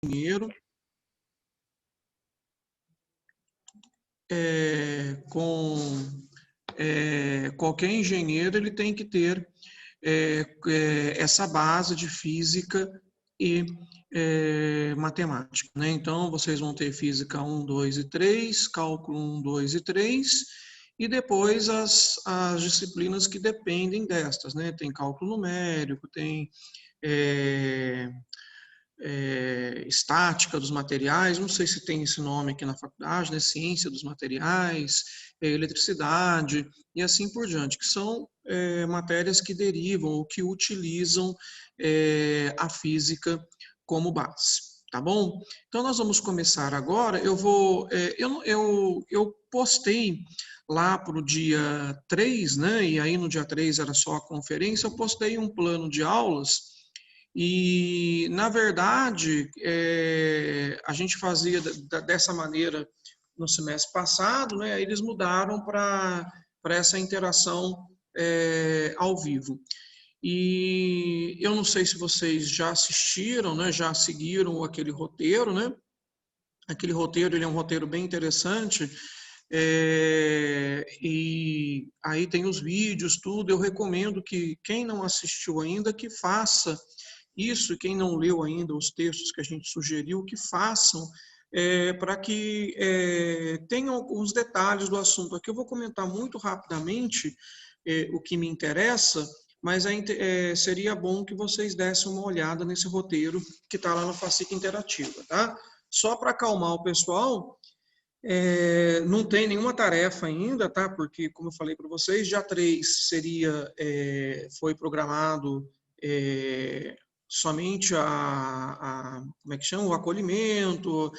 engenheiro, qualquer engenheiro ele tem que ter essa base de física e matemática, né? Então, vocês vão ter física 1, 2 e 3, cálculo 1, 2 e 3, e depois as disciplinas que dependem destas, né? Tem cálculo numérico, tem estática dos materiais, não sei se tem esse nome aqui na faculdade, né? Ciência dos materiais, eletricidade e assim por diante, que são matérias que derivam ou que utilizam a física como base. Tá bom? Então nós vamos começar agora. Eu postei lá para o dia 3, né? E aí no dia 3 era só a conferência, eu postei um plano de aulas. E, na verdade, a gente fazia dessa maneira no semestre passado, né? Aí eles mudaram para essa interação ao vivo. E eu não sei se vocês já assistiram, né? Já seguiram aquele roteiro, né? Aquele roteiro, ele é um roteiro bem interessante. E aí tem os vídeos, tudo. Eu recomendo que quem não assistiu ainda, que faça isso, quem não leu ainda os textos que a gente sugeriu, que façam, para que tenham alguns detalhes do assunto. Aqui eu vou comentar muito rapidamente o que me interessa, mas seria bom que vocês dessem uma olhada nesse roteiro que está lá no Fascica Interativa, tá? Só para acalmar o pessoal, não tem nenhuma tarefa ainda, tá? Porque, como eu falei para vocês, dia 3 foi programado somente como é que chama? O acolhimento,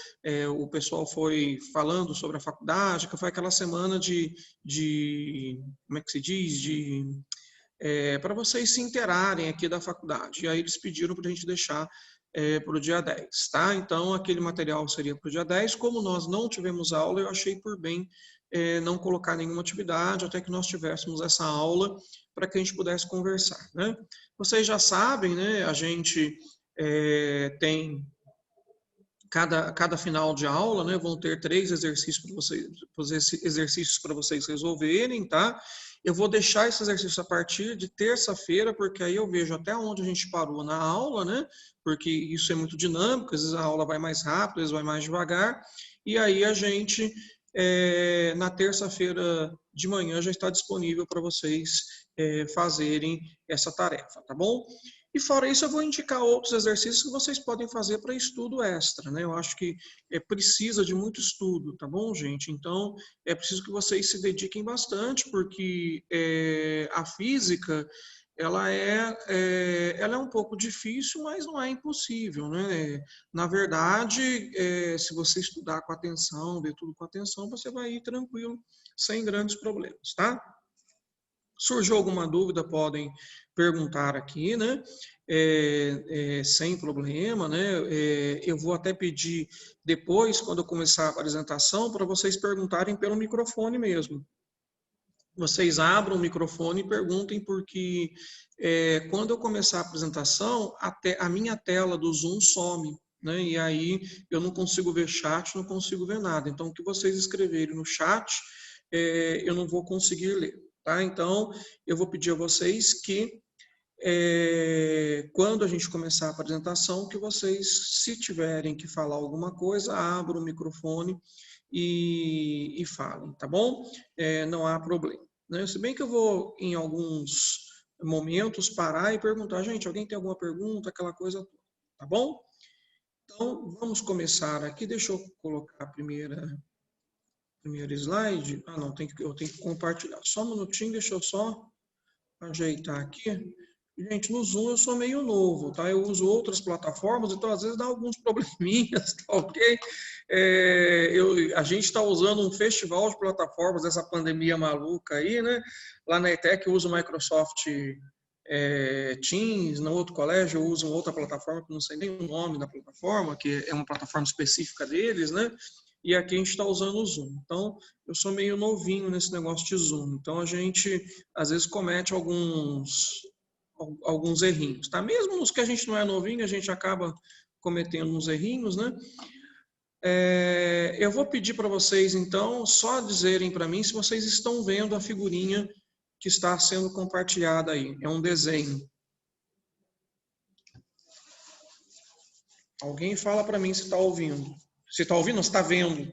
o pessoal foi falando sobre a faculdade, que foi aquela semana como é que se diz? Para vocês se interarem aqui da faculdade. E aí eles pediram para a gente deixar para o dia 10, tá? Então, aquele material seria para o dia 10. Como nós não tivemos aula, eu achei por bem não colocar nenhuma atividade até que nós tivéssemos essa aula para que a gente pudesse conversar, né? Vocês já sabem, né? A gente tem cada final de aula, né, vão ter 3 exercícios para vocês resolverem, tá? Eu vou deixar esse exercício a partir de terça-feira, porque aí eu vejo até onde a gente parou na aula, né? Porque isso é muito dinâmico, às vezes a aula vai mais rápido, às vezes vai mais devagar, e aí a gente, na terça-feira de manhã, já está disponível para vocês fazerem essa tarefa, tá bom? E fora isso, eu vou indicar outros exercícios que vocês podem fazer para estudo extra, né? Eu acho que precisa de muito estudo, tá bom, gente? Então, é preciso que vocês se dediquem bastante, porque a física, ela é um pouco difícil, mas não é impossível, né? Na verdade, se você estudar com atenção, ver tudo com atenção, você vai ir tranquilo, sem grandes problemas, tá? Surgiu alguma dúvida, podem perguntar aqui, né? Sem problema, né? Eu vou até pedir depois, quando eu começar a apresentação, para vocês perguntarem pelo microfone mesmo. Vocês abram o microfone e perguntem, porque quando eu começar a apresentação, a minha tela do Zoom some, né? E aí eu não consigo ver chat, não consigo ver nada. Então, o que vocês escreverem no chat, eu não vou conseguir ler. Tá? Então, eu vou pedir a vocês que, quando a gente começar a apresentação, que vocês, se tiverem que falar alguma coisa, abram o microfone e falem, tá bom? Não há problema. Né? Se bem que eu vou, em alguns momentos, parar e perguntar, gente, alguém tem alguma pergunta, aquela coisa toda, tá bom? Então, vamos começar aqui. Deixa eu colocar a primeiro slide. Ah, não, eu tenho que compartilhar. Só um minutinho, deixa eu só ajeitar aqui. Gente, no Zoom eu sou meio novo, tá? Eu uso outras plataformas, então às vezes dá alguns probleminhas, tá ok? A gente está usando um festival de plataformas dessa pandemia maluca aí, né? Lá na ETEC eu uso o Microsoft Teams, no outro colégio eu uso outra plataforma, que não sei nem o nome da plataforma, que é uma plataforma específica deles, né? E aqui a gente está usando o Zoom. Então, eu sou meio novinho nesse negócio de Zoom. Então, a gente, às vezes, comete alguns errinhos, tá? Mesmo nos que a gente não é novinho, a gente acaba cometendo uns errinhos, né? Eu vou pedir para vocês, então, só dizerem para mim se vocês estão vendo a figurinha que está sendo compartilhada aí. É um desenho. Alguém fala para mim se está ouvindo. Se está ouvindo ou se está vendo.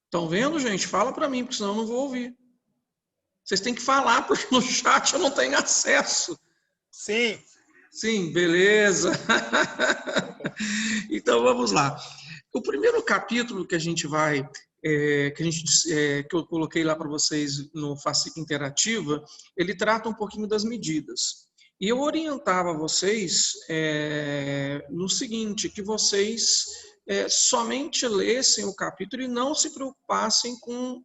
Estão vendo, gente? Fala para mim, porque senão eu não vou ouvir. Vocês têm que falar, porque no chat eu não tenho acesso. Sim. Sim, beleza. Então vamos lá. O primeiro capítulo que a gente vai, que eu coloquei lá para vocês no Fascículo Interativa, ele trata um pouquinho das medidas. E eu orientava vocês no seguinte, que vocês somente lessem o capítulo e não se preocupassem com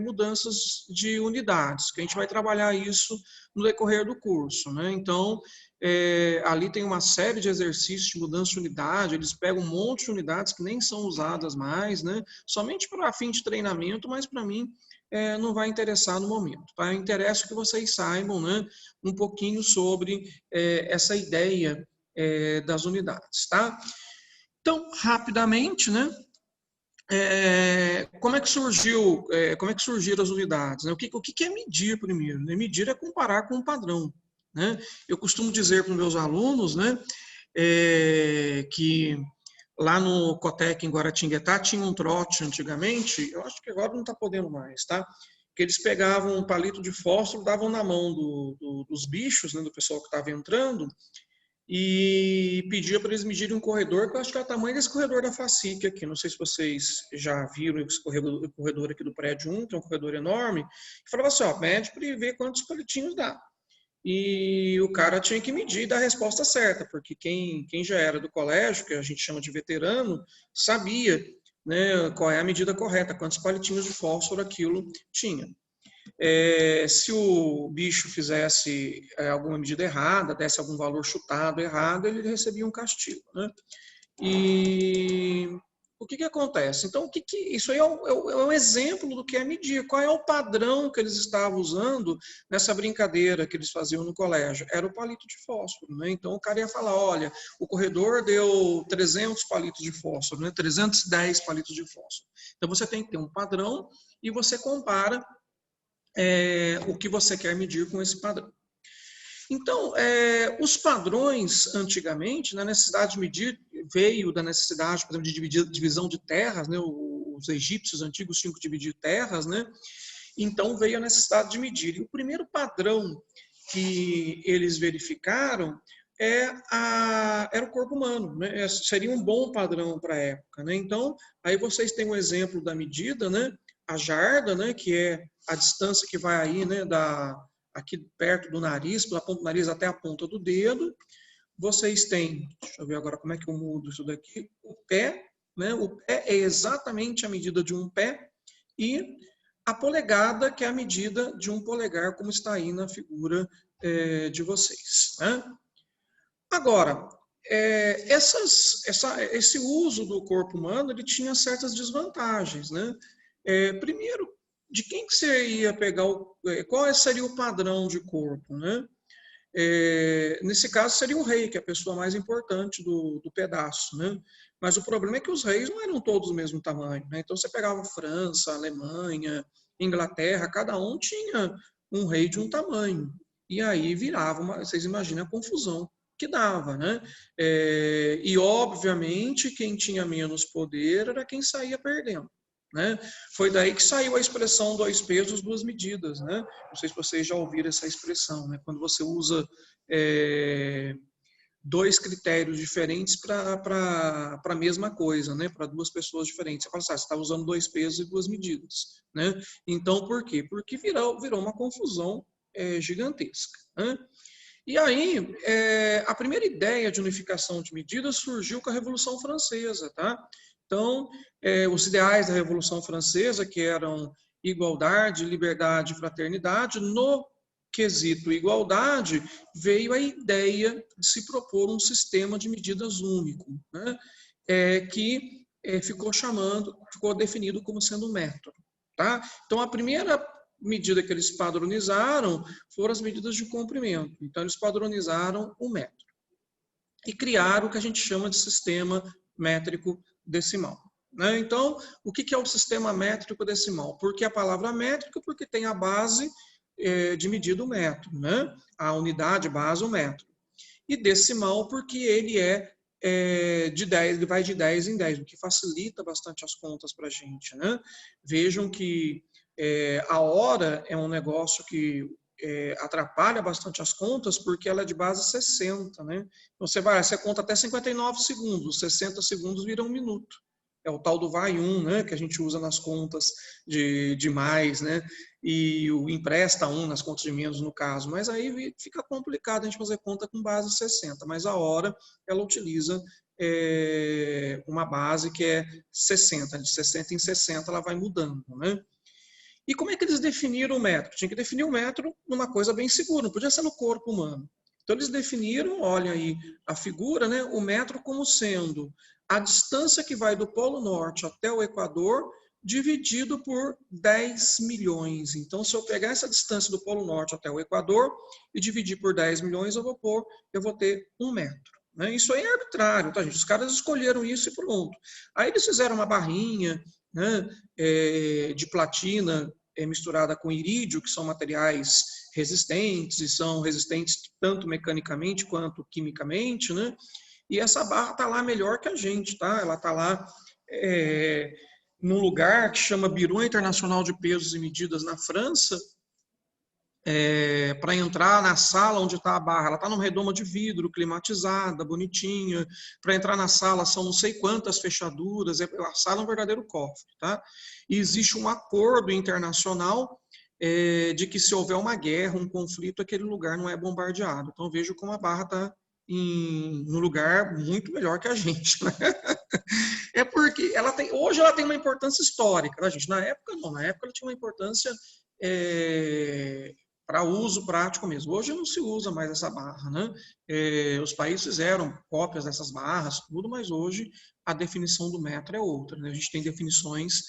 mudanças de unidades, que a gente vai trabalhar isso no decorrer do curso, né? Então, ali tem uma série de exercícios de mudança de unidade, eles pegam um monte de unidades que nem são usadas mais, né? Somente para fim de treinamento, mas para mim não vai interessar no momento, tá? Interessa que vocês saibam, né, um pouquinho sobre essa ideia das unidades, tá? Então, rapidamente, né? Como é que surgiram as unidades? Né? O que é medir primeiro? Né? Medir é comparar com um padrão. Né? Eu costumo dizer para os meus alunos, né, que lá no Cotec, em Guaratinguetá, tinha um trote antigamente, eu acho que agora não está podendo mais, tá? Que eles pegavam um palito de fósforo, davam na mão dos bichos, né, do pessoal que estava entrando, e pedia para eles medirem um corredor, que eu acho que é o tamanho desse corredor da FACIC aqui. Não sei se vocês já viram esse corredor aqui do prédio 1, que é um corredor enorme. E falava assim, ó, mede para ver quantos palitinhos dá. E o cara tinha que medir e dar a resposta certa, porque quem já era do colégio, que a gente chama de veterano, sabia, né, qual é a medida correta, quantos palitinhos de fósforo aquilo tinha. Se o bicho fizesse alguma medida errada, desse algum valor chutado errado, ele recebia um castigo, né? E o que acontece? Então, isso aí é um exemplo do que é medir. Qual é o padrão que eles estavam usando nessa brincadeira que eles faziam no colégio? Era o palito de fósforo, né? Então, o cara ia falar, olha, o corredor deu 300 palitos de fósforo, né? 310 palitos de fósforo. Então, você tem que ter um padrão e você compara o que você quer medir com esse padrão. Então, os padrões, antigamente, na necessidade de medir, veio da necessidade, por exemplo, de divisão de terras, né? Os egípcios antigos tinham que dividir terras, né? Então, veio a necessidade de medir. E o primeiro padrão que eles verificaram era o corpo humano, né? Seria um bom padrão para a época, né? Então, aí vocês têm um exemplo da medida, né? A jarda, né? Que é a distância que vai aí, né? Aqui perto do nariz, pela ponta do nariz até a ponta do dedo. Vocês têm, deixa eu ver agora como é que eu mudo isso daqui, o pé, né? O pé é exatamente a medida de um pé e a polegada, que é a medida de um polegar, como está aí na figura de vocês, né? Agora, esse uso do corpo humano, ele tinha certas desvantagens, né? Primeiro, de quem que você ia pegar, qual seria o padrão de corpo, né? Nesse caso seria o rei, que é a pessoa mais importante do pedaço, né? Mas o problema é que os reis não eram todos do mesmo tamanho, né? Então você pegava França, Alemanha, Inglaterra, cada um tinha um rei de um tamanho. E aí vocês imaginam a confusão que dava, né? E obviamente quem tinha menos poder era quem saía perdendo. Né? Foi daí que saiu a expressão 2 pesos, 2 medidas. Né? Não sei se vocês já ouviram essa expressão. Né? Quando você usa 2 critérios diferentes para a mesma coisa, né? Para 2 pessoas diferentes. Você fala assim, você está usando 2 pesos e 2 medidas. Né? Então, por quê? Porque virou uma confusão gigantesca. Né? E aí, a primeira ideia de unificação de medidas surgiu com a Revolução Francesa, tá? Então, os ideais da Revolução Francesa, que eram igualdade, liberdade e fraternidade, no quesito igualdade, veio a ideia de se propor um sistema de medidas único, né? Ficou definido como sendo um método, tá? Então, a primeira medida que eles padronizaram foram as medidas de comprimento. Então, eles padronizaram o metro e criaram o que a gente chama de sistema métrico decimal. Né? Então, o que é o sistema métrico decimal? Por que a palavra métrico? Porque tem a base de medida o metro, né? A unidade base o metro. E decimal porque ele de 10, ele vai de 10 em 10, o que facilita bastante as contas para a gente. Né? Vejam que a hora é um negócio que atrapalha bastante as contas porque ela é de base 60. Né? Então você conta até 59 segundos, 60 segundos vira 1 minuto. É o tal do vai 1, né, que a gente usa nas contas de mais, né, e o empresta 1 nas contas de menos no caso. Mas aí fica complicado a gente fazer conta com base 60, mas a hora ela utiliza uma base que é 60, de 60 em 60 ela vai mudando, né. E como é que eles definiram o metro? Tinha que definir o metro numa coisa bem segura, não podia ser no corpo humano. Então eles definiram, olha aí a figura, né, o metro como sendo a distância que vai do Polo Norte até o Equador dividido por 10 milhões. Então, se eu pegar essa distância do Polo Norte até o Equador e dividir por 10 milhões, eu vou ter 1 metro. Né? Isso aí é arbitrário, tá, gente? Os caras escolheram isso e pronto. Aí eles fizeram uma barrinha, né, de platina misturada com irídio, que são materiais resistentes e são resistentes tanto mecanicamente quanto quimicamente, né? E essa barra está lá melhor que a gente, tá? Ela está lá num lugar que chama Bureau Internacional de Pesos e Medidas na França, para entrar na sala onde está a barra. Ela está numa redoma de vidro, climatizada, bonitinha. Para entrar na sala são não sei quantas fechaduras. A sala é um verdadeiro cofre, tá? E existe um acordo internacional de que se houver uma guerra, um conflito, aquele lugar não é bombardeado. Então vejo como a barra está num lugar muito melhor que a gente. Né? É porque hoje ela tem uma importância histórica, tá, gente? Na época não, na época ela tinha uma importância para uso prático mesmo. Hoje não se usa mais essa barra, né? Os países fizeram cópias dessas barras, tudo, mas hoje a definição do metro é outra, né? A gente tem definições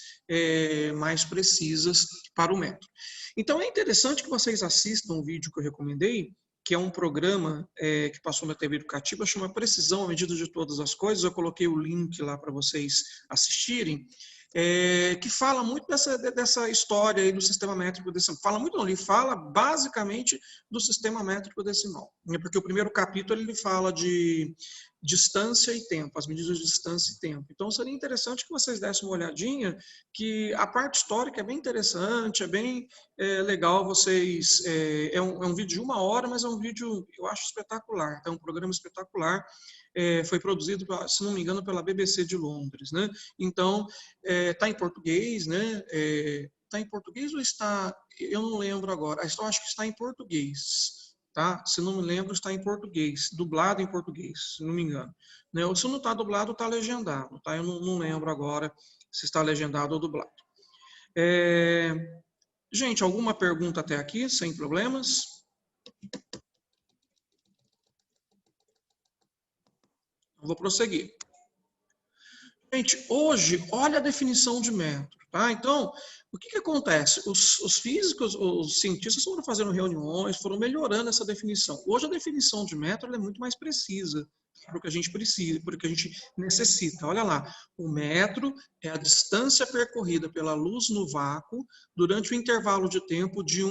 mais precisas para o metro. Então é interessante que vocês assistam o vídeo que eu recomendei, que é um programa que passou na TV Educativa, chama Precisão à Medida de Todas as Coisas. Eu coloquei o link lá para vocês assistirem, que fala muito dessa história aí do sistema métrico decimal. Fala muito não, ele fala basicamente do sistema métrico decimal. Porque o primeiro capítulo ele fala de distância e tempo, as medidas de distância e tempo. Então seria interessante que vocês dessem uma olhadinha, que a parte histórica é bem interessante, é bem legal vocês... É um vídeo de 1 hora, mas é um vídeo, eu acho, espetacular. É um programa espetacular. Foi produzido, se não me engano, pela BBC de Londres. Né? Então, está em português, né? Está em português ou está... Eu não lembro agora. Eu acho que está em português. Tá? Se não me lembro, está em português, dublado em português, se não me engano. Né? Ou se não está dublado, está legendado. Tá? Eu não lembro agora se está legendado ou dublado. Gente, alguma pergunta até aqui, sem problemas? Vou prosseguir. Gente, hoje, olha a definição de metro. Tá? Então, o que acontece? Os físicos, os cientistas foram fazendo reuniões, foram melhorando essa definição. Hoje a definição de metro é muito mais precisa para o que a gente precisa, para o que a gente necessita. Olha lá, o metro é a distância percorrida pela luz no vácuo durante o intervalo de tempo de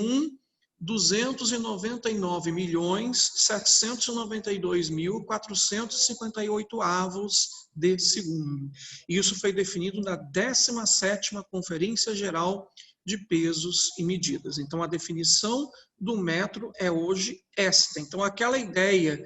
299.792.458 avos de segundo. Isso foi definido na 17ª Conferência Geral de Pesos e Medidas. Então, a definição do metro é hoje esta. Então, aquela ideia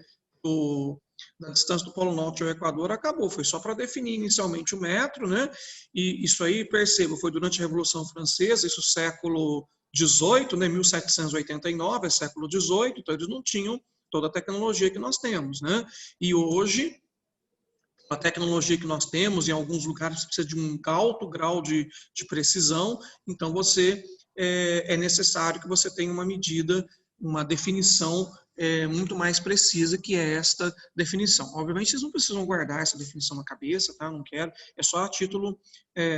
da distância do Polo Norte ao Equador acabou. Foi só para definir inicialmente o metro, né? E isso aí, perceba, foi durante a Revolução Francesa, isso século 18, né, 1789, é século 18, então eles não tinham toda a tecnologia que nós temos, né? E hoje, a tecnologia que nós temos, em alguns lugares precisa de um alto grau de precisão, então é necessário que você tenha uma medida uma definição muito mais precisa, que é esta definição. Obviamente, vocês não precisam guardar essa definição na cabeça, tá? Não quero. É só a título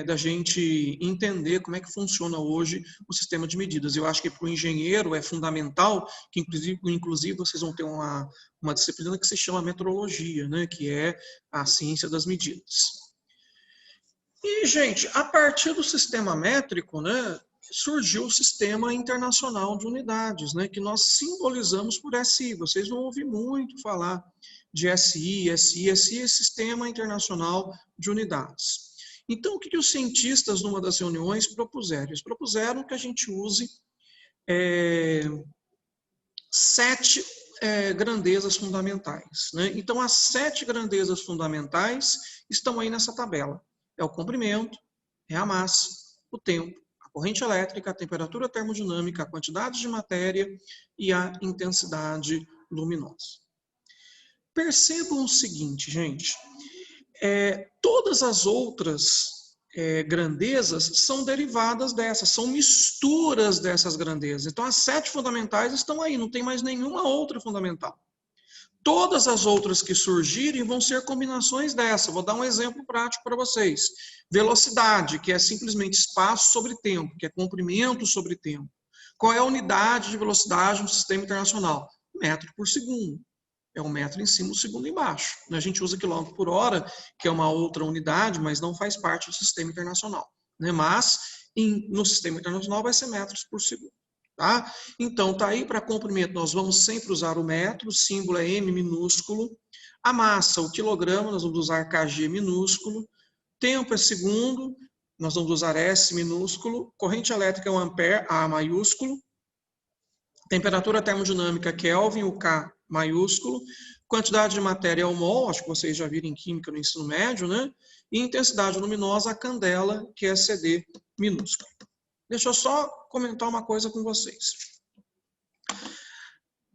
da gente entender como é que funciona hoje o sistema de medidas. Eu acho que para o engenheiro é fundamental, que inclusive vocês vão ter uma disciplina que se chama metrologia, né? Que é a ciência das medidas. E, gente, a partir do sistema métrico, né, surgiu o Sistema Internacional de Unidades, né, que nós simbolizamos por SI. Vocês vão ouvir muito falar de SI é Sistema Internacional de Unidades. Então, o que os cientistas, numa das reuniões, propuseram? Eles propuseram que a gente use 7 grandezas fundamentais, né? Então, as 7 grandezas fundamentais estão aí nessa tabela. É o comprimento, é a massa, o tempo, a corrente elétrica, a temperatura termodinâmica, a quantidade de matéria e a intensidade luminosa. Percebam o seguinte, gente, todas as outras grandezas são derivadas dessas, são misturas dessas grandezas. Então, as 7 fundamentais estão aí, não tem mais nenhuma outra fundamental. Todas as outras que surgirem vão ser combinações dessa. Vou dar um exemplo prático para vocês. Velocidade, que é simplesmente espaço sobre tempo, que é comprimento sobre tempo. Qual é a unidade de velocidade no sistema internacional? Metro por segundo. É 1 metro em cima, 1 segundo embaixo. A gente usa quilômetro por hora, que é uma outra unidade, mas não faz parte do sistema internacional. Mas no sistema internacional vai ser metros por segundo. Tá? Então, tá aí para comprimento, nós vamos sempre usar o metro, o símbolo é M minúsculo. A massa, o quilograma, nós vamos usar kg minúsculo. Tempo é segundo, nós vamos usar S minúsculo. Corrente elétrica é 1 ampere, A maiúsculo. Temperatura termodinâmica, Kelvin, o K maiúsculo. Quantidade de matéria é o mol, acho que vocês já viram em química no ensino médio, né? E intensidade luminosa, a candela, que é CD minúsculo. Deixa eu só comentar uma coisa com vocês.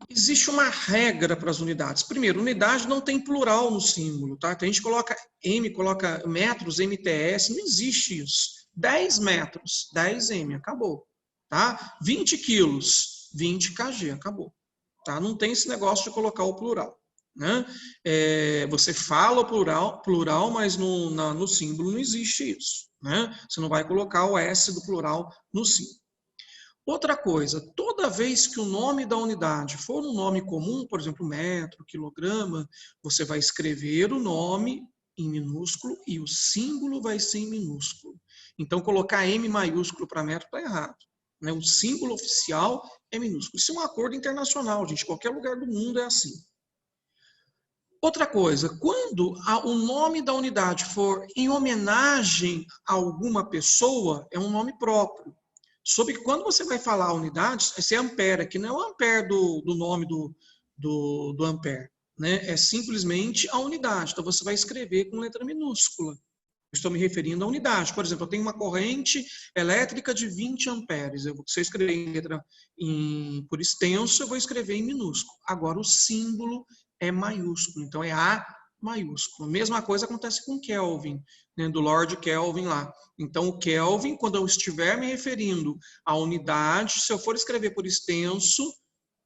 Existe uma regra para as unidades. Primeiro, unidade não tem plural no símbolo, tá? Então, a gente coloca M, coloca metros, MTS, não existe isso. 10 metros, 10 M, acabou. Tá? 20 quilos, 20 kg, acabou. Tá? Não tem esse negócio de colocar o plural. Né? Você fala o plural, mas no símbolo não existe isso. Né? Você não vai colocar o S do plural no símbolo. Outra coisa, toda vez que o nome da unidade for um nome comum, por exemplo, metro, quilograma, você vai escrever o nome em minúsculo e o símbolo vai ser em minúsculo. Então, colocar M maiúsculo para metro está errado. Né? O símbolo oficial é minúsculo. Isso é um acordo internacional, gente. Qualquer lugar do mundo é assim. Outra coisa, quando o nome da unidade for em homenagem a alguma pessoa, é um nome próprio. Sobre quando você vai falar unidades, esse é ampere, aqui não é o ampere do nome do ampere, né? É simplesmente a unidade. Então você vai escrever com letra minúscula. Estou me referindo à unidade. Por exemplo, eu tenho uma corrente elétrica de 20 amperes. Se eu escrever em letra por extenso, eu vou escrever em minúsculo. Agora o símbolo é maiúsculo, então é A maiúsculo. Mesma coisa acontece com Kelvin, né, do Lord Kelvin lá. Então, o Kelvin, quando eu estiver me referindo à unidade, se eu for escrever por extenso,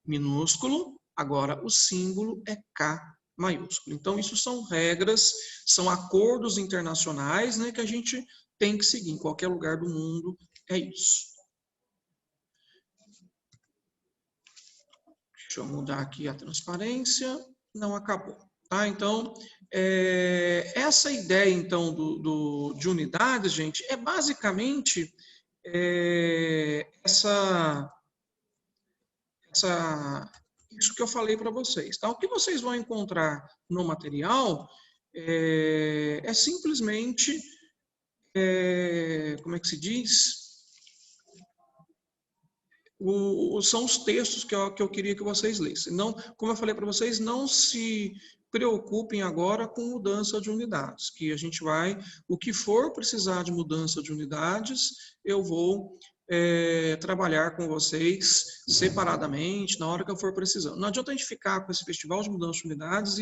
minúsculo, agora o símbolo é K maiúsculo. Então, isso são regras, são acordos internacionais, né, que a gente tem que seguir em qualquer lugar do mundo, é isso. Deixa eu mudar aqui a transparência, não acabou. Tá? Então, essa ideia então de unidades, gente, é basicamente isso que eu falei para vocês. Tá? O que vocês vão encontrar no material é simplesmente, como é que se diz? São os textos que eu queria que vocês lessem. Não, como eu falei para vocês, não se preocupem agora com mudança de unidades, que a gente vai, o que for precisar de mudança de unidades, eu vou trabalhar com vocês separadamente, na hora que eu for precisando. Não adianta a gente ficar com esse festival de mudança de unidades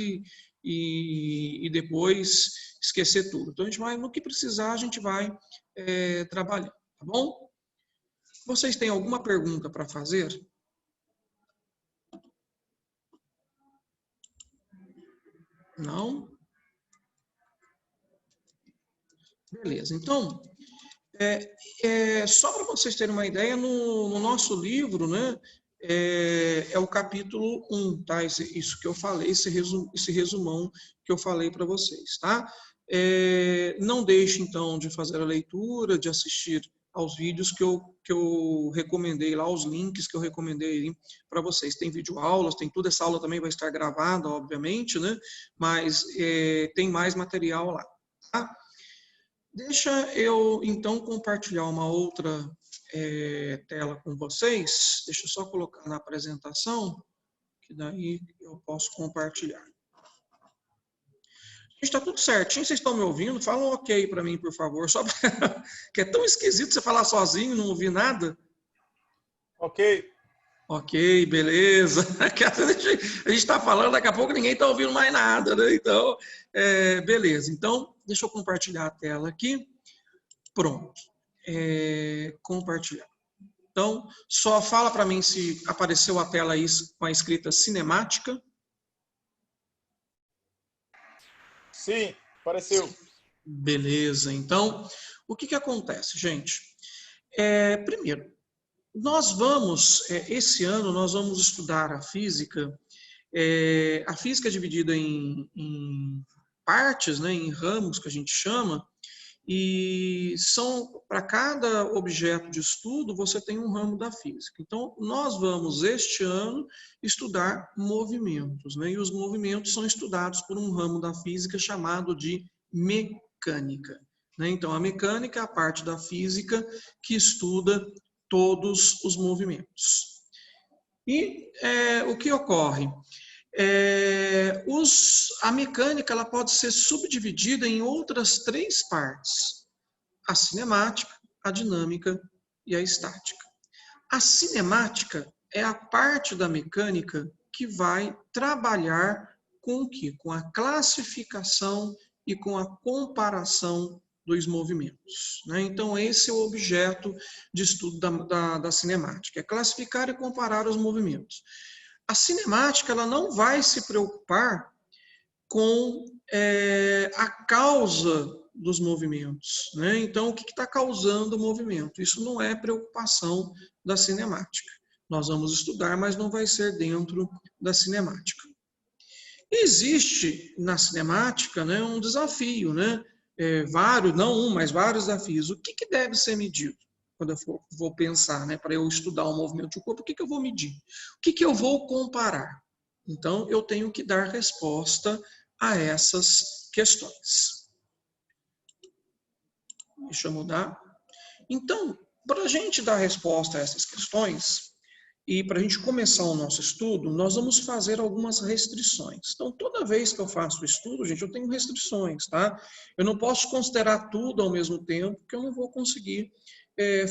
e depois esquecer tudo. Então, a gente vai, no que precisar, a gente vai trabalhar, tá bom? Vocês têm alguma pergunta para fazer? Não? Beleza. Então, só para vocês terem uma ideia, no nosso livro, né, é o capítulo 1, tá? Isso que eu falei, esse resumão que eu falei para vocês, tá? Não deixe, então, de fazer a leitura, de assistir aos vídeos que eu recomendei lá, os links que eu recomendei para vocês. Tem videoaulas, tem tudo, essa aula também vai estar gravada, obviamente, né? Mas tem mais material lá, tá? Deixa eu, então, compartilhar uma outra tela com vocês. Deixa eu só colocar na apresentação, que daí eu posso compartilhar. Está tudo certinho, vocês estão me ouvindo? Fala um ok para mim, por favor. Só pra... que é tão esquisito você falar sozinho e não ouvir nada. Ok. Ok, beleza. A gente está falando, daqui a pouco ninguém está ouvindo mais nada, né? Então, beleza. Então, deixa eu compartilhar a tela aqui. Pronto. Compartilhar. Então, só fala para mim se apareceu a tela aí com a escrita cinemática. Sim, apareceu. Beleza. Então, o que acontece, gente? Primeiro, nós vamos, esse ano, nós vamos estudar a física. A física é dividida em partes, né, em ramos que a gente chama, e para cada objeto de estudo, você tem um ramo da física. Então, nós vamos, este ano, estudar movimentos, né? E os movimentos são estudados por um ramo da física chamado de mecânica, né? Então, a mecânica é a parte da física que estuda todos os movimentos. E o que ocorre? A mecânica ela pode ser subdividida em outras 3 partes: a cinemática, a dinâmica e a estática. A cinemática é a parte da mecânica que vai trabalhar com o quê? Com a classificação e com a comparação dos movimentos, né? Então, esse é o objeto de estudo da cinemática, é classificar e comparar os movimentos. A cinemática ela não vai se preocupar com a causa dos movimentos, né? Então, o que está causando o movimento? Isso não é preocupação da cinemática. Nós vamos estudar, mas não vai ser dentro da cinemática. Existe na cinemática, né, um desafio, né? Vários, não um, mas vários desafios. O que deve ser medido? Quando eu vou pensar, né, para eu estudar o movimento do corpo, o que eu vou medir? O que eu vou comparar? Então, eu tenho que dar resposta a essas questões. Deixa eu mudar. Então, para a gente dar resposta a essas questões, e para a gente começar o nosso estudo, nós vamos fazer algumas restrições. Então, toda vez que eu faço o estudo, gente, eu tenho restrições, tá? Eu não posso considerar tudo ao mesmo tempo, porque eu não vou conseguir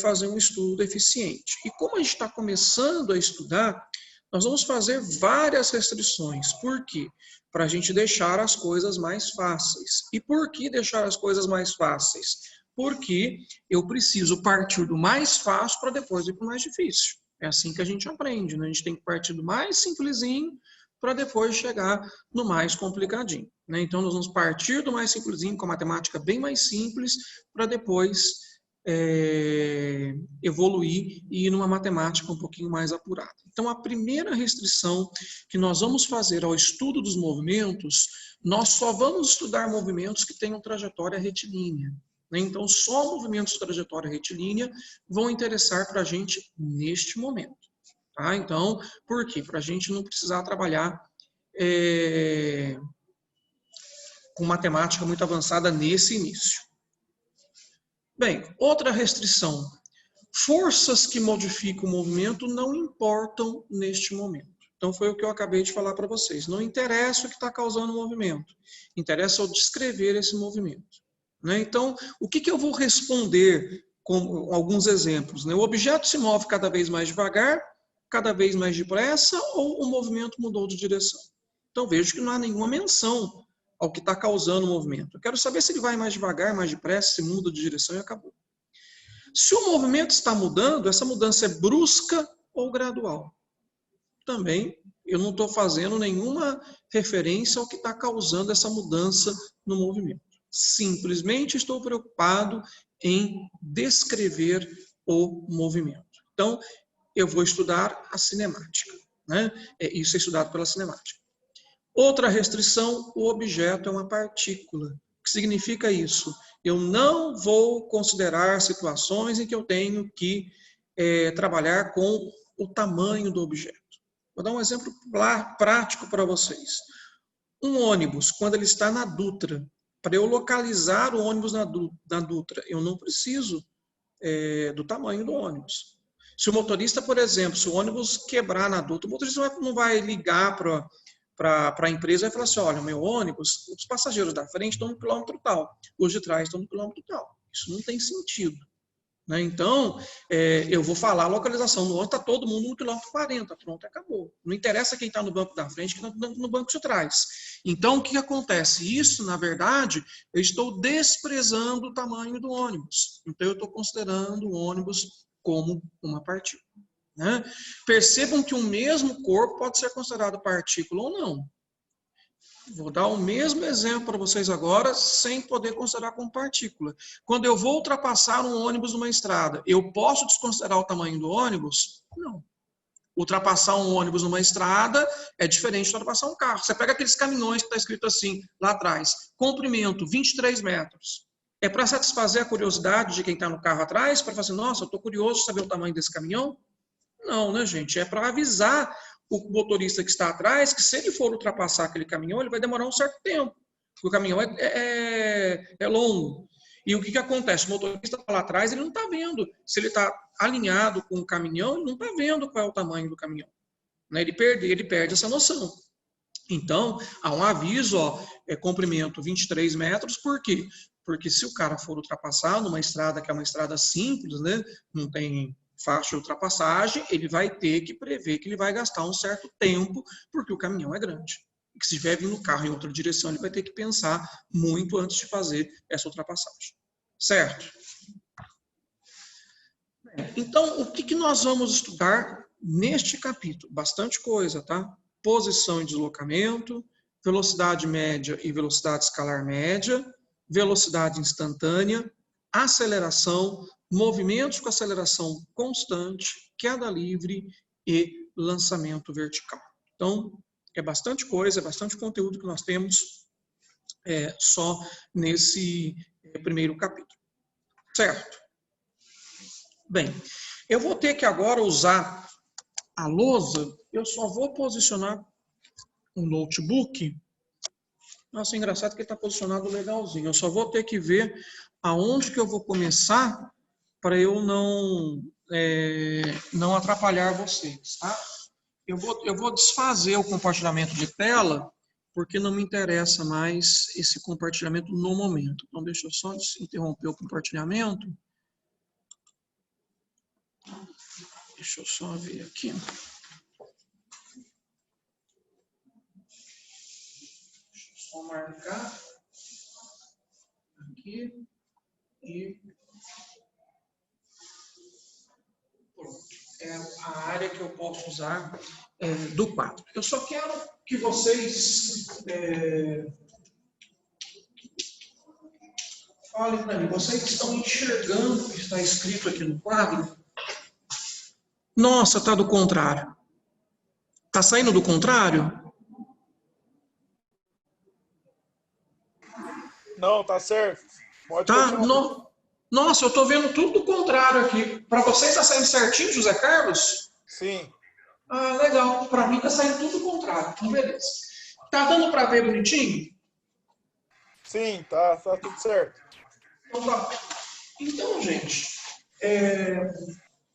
fazer um estudo eficiente. E como a gente está começando a estudar, nós vamos fazer várias restrições. Por quê? Para a gente deixar as coisas mais fáceis. E por que deixar as coisas mais fáceis? Porque eu preciso partir do mais fácil para depois ir para o mais difícil. É assim que a gente aprende, né? A gente tem que partir do mais simplesinho para depois chegar no mais complicadinho, né? Então, nós vamos partir do mais simplesinho, com a matemática bem mais simples, para depois evoluir e ir numa matemática um pouquinho mais apurada. Então, a primeira restrição que nós vamos fazer ao estudo dos movimentos, nós só vamos estudar movimentos que tenham trajetória retilínea. Então, só movimentos de trajetória retilínea vão interessar para a gente neste momento. Tá? Então, por quê? Para a gente não precisar trabalhar com matemática muito avançada nesse início. Bem, outra restrição. Forças que modificam o movimento não importam neste momento. Então, foi o que eu acabei de falar para vocês. Não interessa o que está causando o movimento. Interessa eu descrever esse movimento. Né? Então, o que eu vou responder com alguns exemplos? Né? O objeto se move cada vez mais devagar, cada vez mais depressa, ou o movimento mudou de direção? Então, vejo que não há nenhuma menção ao que está causando o movimento. Eu quero saber se ele vai mais devagar, mais depressa, se muda de direção e acabou. Se o movimento está mudando, essa mudança é brusca ou gradual? Também Eu não estou fazendo nenhuma referência ao que está causando essa mudança no movimento. Simplesmente estou preocupado em descrever o movimento. Então, eu vou estudar a cinemática, né? Isso é estudado pela cinemática. Outra restrição, o objeto é uma partícula. O que significa isso? Eu não vou considerar situações em que eu tenho que trabalhar com o tamanho do objeto. Vou dar um exemplo prático para vocês. Um ônibus, quando ele está na Dutra, para eu localizar o ônibus na Dutra, eu não preciso do tamanho do ônibus. Se o motorista, por exemplo, se o ônibus quebrar na Dutra, o motorista não vai ligar para a empresa e falar assim, olha, o meu ônibus, os passageiros da frente estão no quilômetro tal, os de trás estão no quilômetro tal. Isso não tem sentido. Né? Então, eu vou falar a localização no ônibus, está todo mundo no quilômetro 40, pronto, acabou. Não interessa quem está no banco da frente, quem está no banco de trás. Então, o que acontece? Isso, na verdade, eu estou desprezando o tamanho do ônibus. Então, eu estou considerando o ônibus como uma partícula. Né? Percebam que o mesmo corpo pode ser considerado partícula ou não. Vou dar o mesmo exemplo para vocês agora, sem poder considerar como partícula. Quando eu vou ultrapassar um ônibus numa estrada, eu posso desconsiderar o tamanho do ônibus? Não. Ultrapassar um ônibus numa estrada é diferente de ultrapassar um carro. Você pega aqueles caminhões que está escrito assim, lá atrás, comprimento 23 metros. É para satisfazer a curiosidade de quem está no carro atrás, para falar assim, nossa, eu estou curioso de saber o tamanho desse caminhão? Não, né, gente? É para avisar o motorista que está atrás que se ele for ultrapassar aquele caminhão, ele vai demorar um certo tempo, porque o caminhão é longo. E o que acontece? O motorista está lá atrás, ele não está vendo. Se ele está alinhado com o caminhão, ele não está vendo qual é o tamanho do caminhão. Né? Ele perde essa noção. Então, há um aviso, comprimento 23 metros, por quê? Porque se o cara for ultrapassar numa estrada que é uma estrada simples, né, não tem faixa de ultrapassagem, ele vai ter que prever que ele vai gastar um certo tempo, porque o caminhão é grande. E que se estiver vindo o carro em outra direção, ele vai ter que pensar muito antes de fazer essa ultrapassagem. Certo? Então, o que nós vamos estudar neste capítulo? Bastante coisa, tá? Posição e deslocamento, velocidade média e velocidade escalar média, velocidade instantânea, aceleração, movimentos com aceleração constante, queda livre e lançamento vertical. Então, é bastante coisa, é bastante conteúdo que nós temos só nesse primeiro capítulo. Certo? Bem, eu vou ter que agora usar a lousa, eu só vou posicionar o notebook. Nossa, é engraçado que ele está posicionado legalzinho. Eu só vou ter que ver aonde que eu vou começar para eu não atrapalhar vocês, tá? Eu vou desfazer o compartilhamento de tela, porque não me interessa mais esse compartilhamento no momento. Então, deixa eu só interromper o compartilhamento. Deixa eu só ver aqui. Deixa eu só marcar aqui e pronto. É a área que eu posso usar do quadro. Eu só quero que vocês falem para mim. Vocês estão enxergando o que está escrito aqui no quadro? Nossa, está do contrário. Está saindo do contrário? Não, tá certo. Pode Tá? continuar. Nossa, eu estou vendo tudo do contrário aqui. Para vocês está saindo certinho, José Carlos? Sim. Ah, legal. Para mim está saindo tudo do contrário. Então, beleza. Tá dando para ver bonitinho? Sim, tá tudo certo. Então, gente,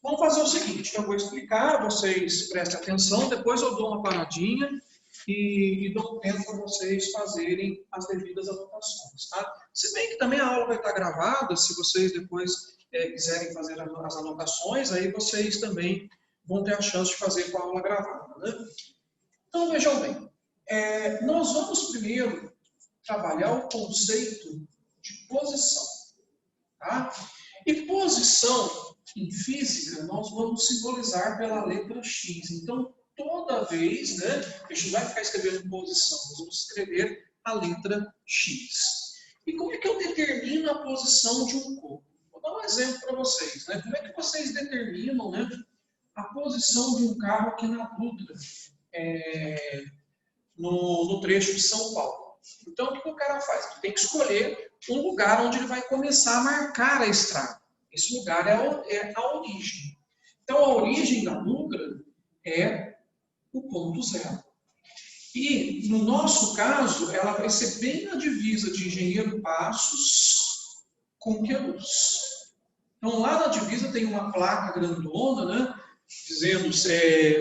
vamos fazer o seguinte, eu vou explicar, vocês prestem atenção, depois eu dou uma paradinha e dou um tempo para vocês fazerem as devidas anotações, tá? Se bem que também a aula vai estar gravada, se vocês depois quiserem fazer as anotações, aí vocês também vão ter a chance de fazer com a aula gravada, né? Então, vejam bem, nós vamos primeiro trabalhar o conceito de posição, tá? E posição, em física, nós vamos simbolizar pela letra X. Então, toda vez, né, a gente não vai ficar escrevendo posição, nós vamos escrever a letra X. E como é que eu determino a posição de um corpo? Vou dar um exemplo para vocês. Né? Como é que vocês determinam, né, a posição de um carro aqui na Dutra, no trecho de São Paulo? Então, o que o cara faz? Ele tem que escolher um lugar onde ele vai começar a marcar a estrada. Esse lugar é a origem. Então, a origem da Dutra é o ponto zero. E, no nosso caso, ela vai ser bem na divisa de Engenheiro Passos com Queluz. Então, lá na divisa tem uma placa grandona, né, dizendo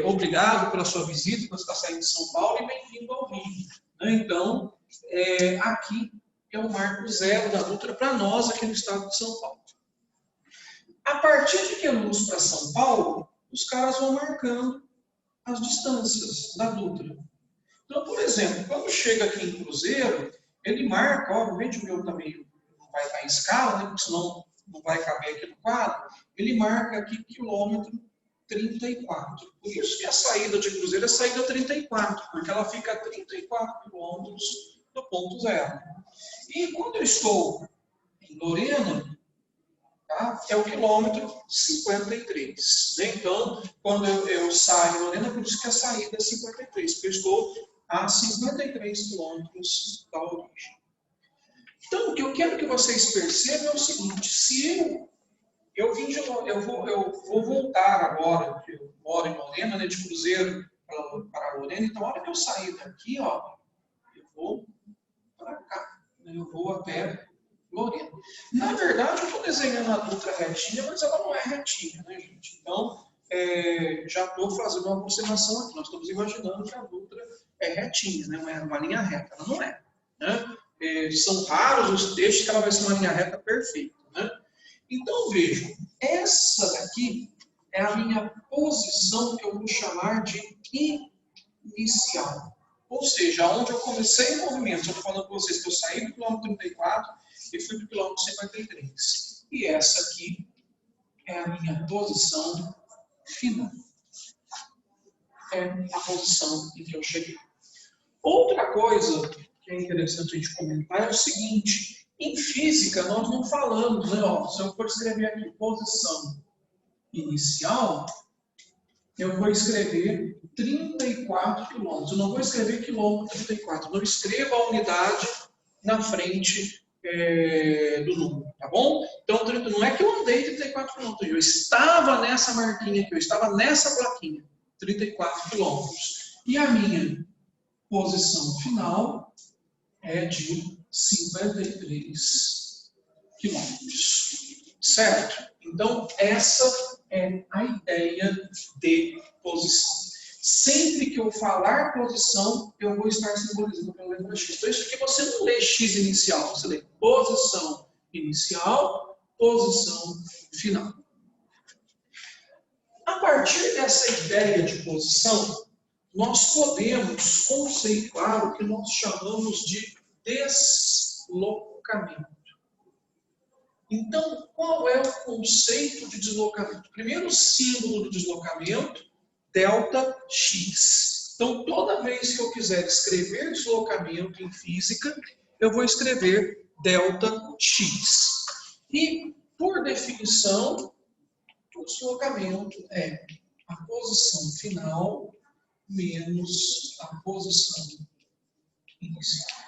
obrigado pela sua visita, quando você está saindo de São Paulo, e bem-vindo ao Rio. Né? Então, aqui é o marco zero da Dutra para nós aqui no estado de São Paulo. A partir de Queluz para São Paulo, os caras vão marcando as distâncias da Dutra. Então, por exemplo, quando chega aqui em Cruzeiro, ele marca, obviamente o meu também não vai estar em escala, né, porque senão não vai caber aqui no quadro, ele marca aqui quilômetro 34. Por isso que a saída de Cruzeiro é a saída 34, porque ela fica a 34 quilômetros do ponto zero. E quando eu estou em Lorena, tá, é o quilômetro 53. Né? Então, quando eu saio em Lorena, por isso que a saída é 53, porque eu estou a 53 quilômetros da origem. Então, o que eu quero que vocês percebam é o seguinte: se eu vou voltar agora, porque eu moro em Lorena, né, de Cruzeiro para Lorena, então, a hora que eu sair daqui, ó, eu vou para cá, né, eu vou até Lorena. Na verdade, eu estou desenhando a Dutra retinha, mas ela não é retinha, né, gente? Então, já estou fazendo uma aproximação aqui. Nós estamos imaginando que a Dutra é retinha, né? Uma linha reta. Ela não é. Né? São raros os textos que ela vai ser uma linha reta perfeita. Né? Então, vejam, essa daqui é a minha posição que eu vou chamar de inicial. Ou seja, onde eu comecei o movimento. Eu estou falando com vocês que eu saí do quilômetro 34 e fui para o quilômetro 53. E essa aqui é a minha posição final. É a posição em que eu cheguei. Outra coisa que é interessante a gente comentar é o seguinte: em física nós não falamos, né? Ó, se eu for escrever aqui posição inicial, eu vou escrever 34 quilômetros. Eu não vou escrever quilômetro 34. Não escreva a unidade na frente do número, tá bom? Então, não é que eu andei 34 quilômetros, eu estava nessa marquinha aqui, eu estava nessa plaquinha, 34 quilômetros. E a minha posição final é de 53 quilômetros, certo? Então, essa é a ideia de posição. Sempre que eu falar posição, eu vou estar simbolizando pela letra X. Então, isso aqui você não lê X inicial, você lê posição inicial, posição final. A partir dessa ideia de posição, nós podemos conceituar o que nós chamamos de deslocamento. Então, qual é o conceito de deslocamento? Primeiro símbolo do deslocamento, ΔX. Então, toda vez que eu quiser escrever deslocamento em física, eu vou escrever ΔX. E, por definição, o deslocamento é a posição final menos a posição inicial.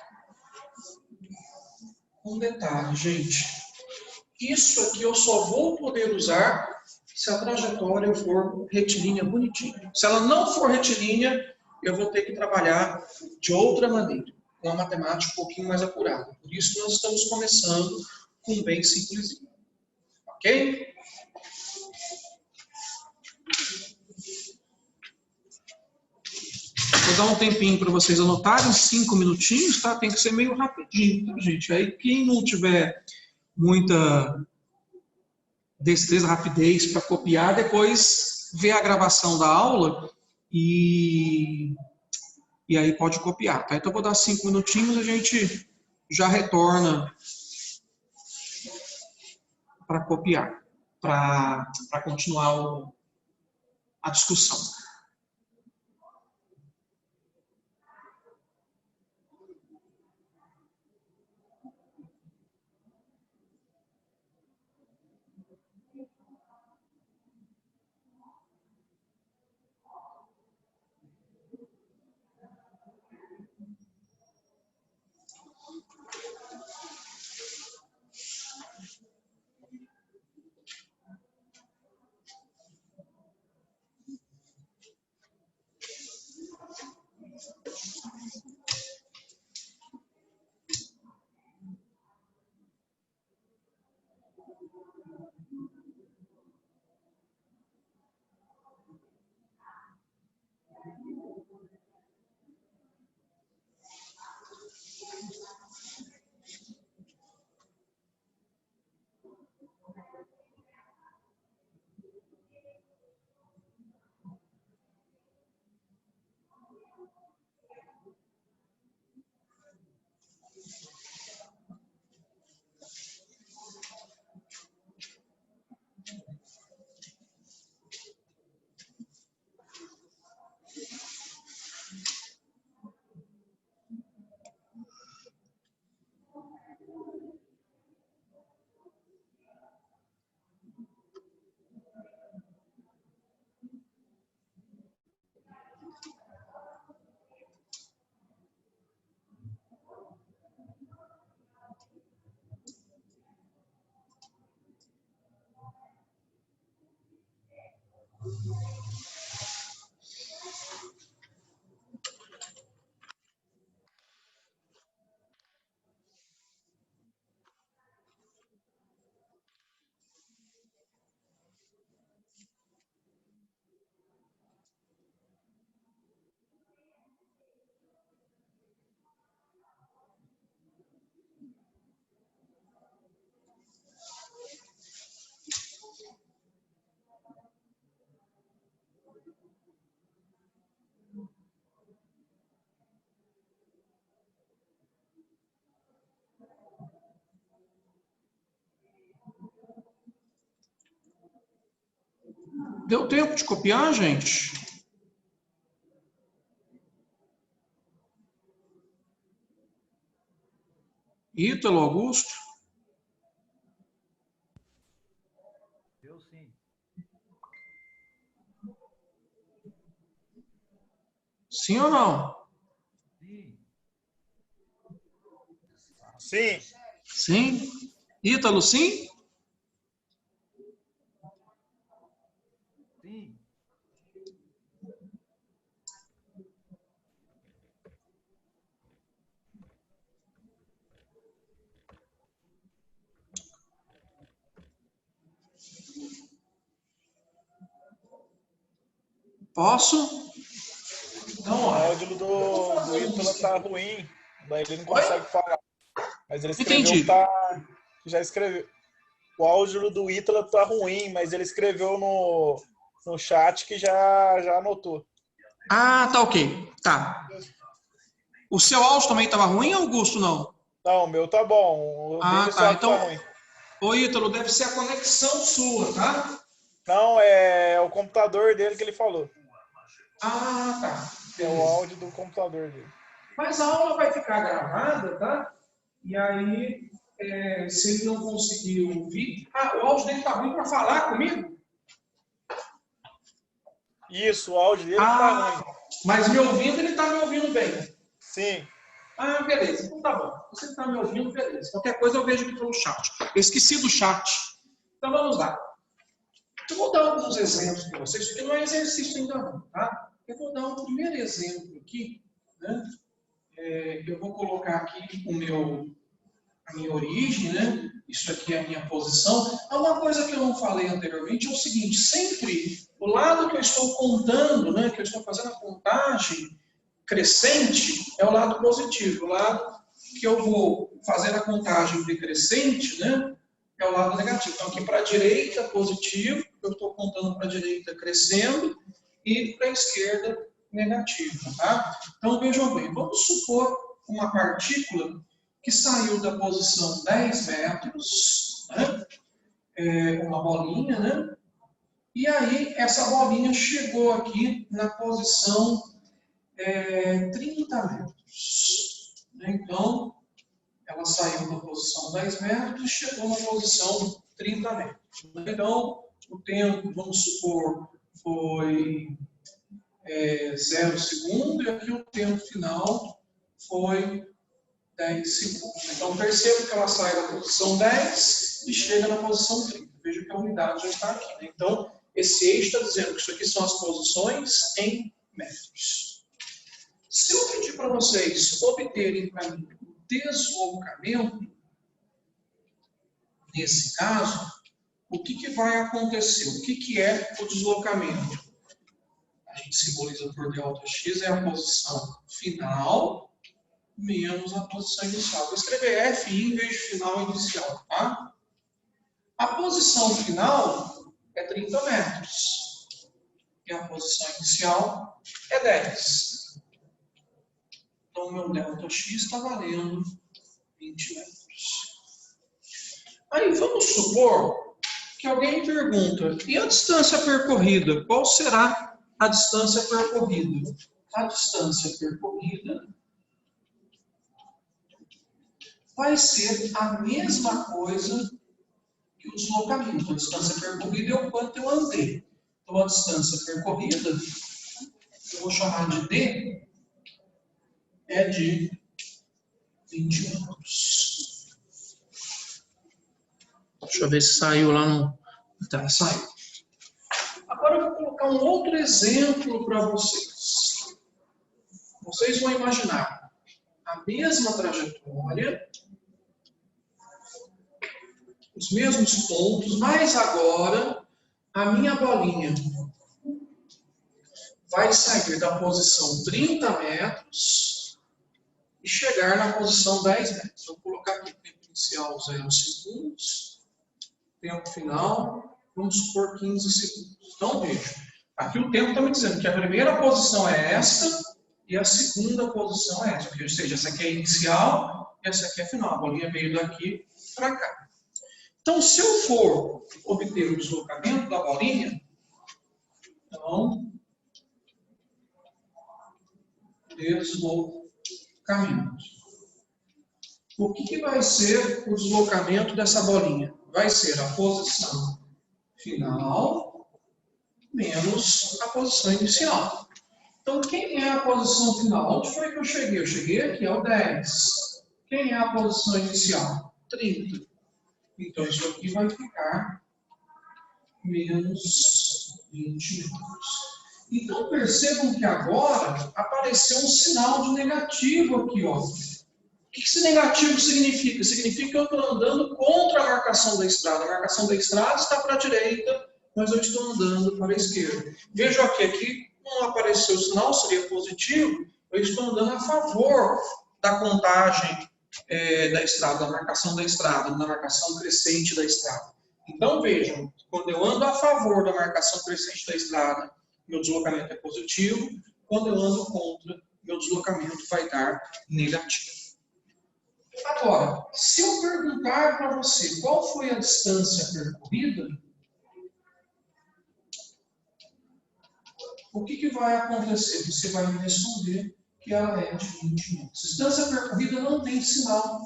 Um detalhe, gente. Isso aqui eu só vou poder usar se a trajetória for retilínea bonitinha. Se ela não for retilínea, eu vou ter que trabalhar de outra maneira, com a matemática um pouquinho mais apurada. Por isso nós estamos começando com um bem simplesinho. Ok? Vou dar um tempinho para vocês anotarem, 5 minutinhos, tá? Tem que ser meio rapidinho, tá, gente? Aí quem não tiver muita destreza, rapidez para copiar, depois vê a gravação da aula e aí pode copiar, tá? Então eu vou dar 5 minutinhos, a gente já retorna para copiar, para continuar a discussão. Deu tempo de copiar, gente? Ítalo, Augusto? Deu sim. Sim ou não? Sim. Sim. Sim. Ítalo, sim? Sim. Posso? Então, O olha. áudio do Ítalo tá ruim, daí ele não Oi? consegue falar. Mas ele escreveu Entendi. que já escreveu. O áudio do Ítalo tá ruim, mas ele escreveu no chat que já anotou. Ah, tá ok. Tá. O seu áudio também estava ruim, Augusto, não? Não, o meu tá bom. O Ah, dele tá. só que tá Então, ruim. ô Ítalo, deve ser a conexão sua, tá? Não, é o computador dele que ele falou. Ah, tá. É o Beleza. áudio do computador dele. Mas a aula vai ficar gravada, tá? E aí, se ele não conseguir ouvir... Ah, o áudio dele tá ruim para falar comigo? Isso, o áudio dele que tá Ah, ruim. mas me ouvindo, ele tá me ouvindo bem. Sim. Ah, beleza. Então tá bom. Você está me ouvindo, beleza. Qualquer coisa eu vejo aqui pelo chat. Eu esqueci do chat. Então vamos lá. Eu vou dar alguns exemplos para vocês, porque não é exercício ainda não, tá? Eu vou dar um primeiro exemplo aqui, né? Eu vou colocar aqui a minha origem, né? Isso aqui é a minha posição. Uma coisa que eu não falei anteriormente é o seguinte, sempre o lado que eu estou contando, né? Que eu estou fazendo a contagem crescente é o lado positivo. O lado que eu vou fazer a contagem decrescente, né? É o lado negativo. Então, aqui para a direita, positivo, eu estou contando para a direita crescendo, e para a esquerda, negativo. Tá? Então, vejam bem, vamos supor uma partícula que saiu da posição 10 metros, né? Uma bolinha, né? E aí, essa bolinha chegou aqui na posição 30 metros. Então, ela saiu da posição 10 metros e chegou na posição 30 metros. Então, o tempo, vamos supor, foi 0 segundo, e aqui o tempo final foi 10 segundos. Então, percebo que ela sai da posição 10 e chega na posição 30. Veja que a unidade já está aqui. Né? Então, esse eixo está dizendo que isso aqui são as posições em metros. Se eu pedir para vocês obterem para mim o deslocamento, nesse caso, o que vai acontecer? O que é o deslocamento? A gente simboliza por Δx, é a posição final menos a posição inicial. Vou escrever FI em vez de final inicial, tá? A posição final é 30 metros. E a posição inicial é 10. Então, o meu ΔX está valendo 20 metros. Aí, vamos supor que alguém pergunta, e a distância percorrida? Qual será a distância percorrida? A distância percorrida vai ser a mesma coisa que o deslocamento. A distância percorrida é o quanto eu andei. Então, a distância percorrida, eu vou chamar de D, é de 20 metros. Deixa eu ver se saiu lá no... Tá, saiu. Agora eu vou colocar um outro exemplo para vocês. Vocês vão imaginar a mesma trajetória, os mesmos pontos, mas agora a minha bolinha vai sair da posição 30 metros e chegar na posição 10 metros. Vou colocar aqui tempo inicial 0 segundos, tempo final, vamos supor 15 segundos. Então, veja, aqui o tempo está me dizendo que a primeira posição é esta e a segunda posição é essa. Ou seja, essa aqui é inicial e essa aqui é final. A bolinha veio daqui para cá. Então, se eu for obter o deslocamento da bolinha, Então, deslocamento. O que vai ser o deslocamento dessa bolinha? Vai ser a posição final menos a posição inicial. Então, quem é a posição final? Onde foi que eu cheguei? Eu cheguei aqui, é o 10. Quem é a posição inicial? 30. Então, isso aqui vai ficar menos 20 metros. Então, percebam que agora apareceu um sinal de negativo aqui, ó. O que esse negativo significa? Significa que eu estou andando contra a marcação da estrada. A marcação da estrada está para a direita, mas eu estou andando para a esquerda. Veja aqui não apareceu o sinal, seria positivo, eu estou andando a favor da contagem da estrada, da marcação crescente da estrada. Então, vejam, quando eu ando a favor da marcação crescente da estrada, meu deslocamento é positivo. Quando eu ando contra, meu deslocamento vai dar negativo. Agora, se eu perguntar para você qual foi a distância percorrida, o que vai acontecer? Você vai me responder que ela é de 20 metros. Distância percorrida não tem sinal.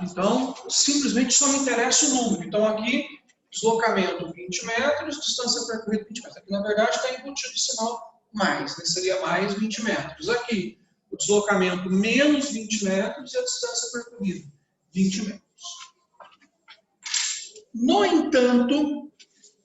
Então, simplesmente só me interessa o número. Então, aqui, deslocamento 20 metros, distância percorrida 20 metros. Aqui, na verdade, está embutido o sinal mais, né? Seria mais 20 metros. Aqui, o deslocamento menos 20 metros e a distância percorrida 20 metros. No entanto,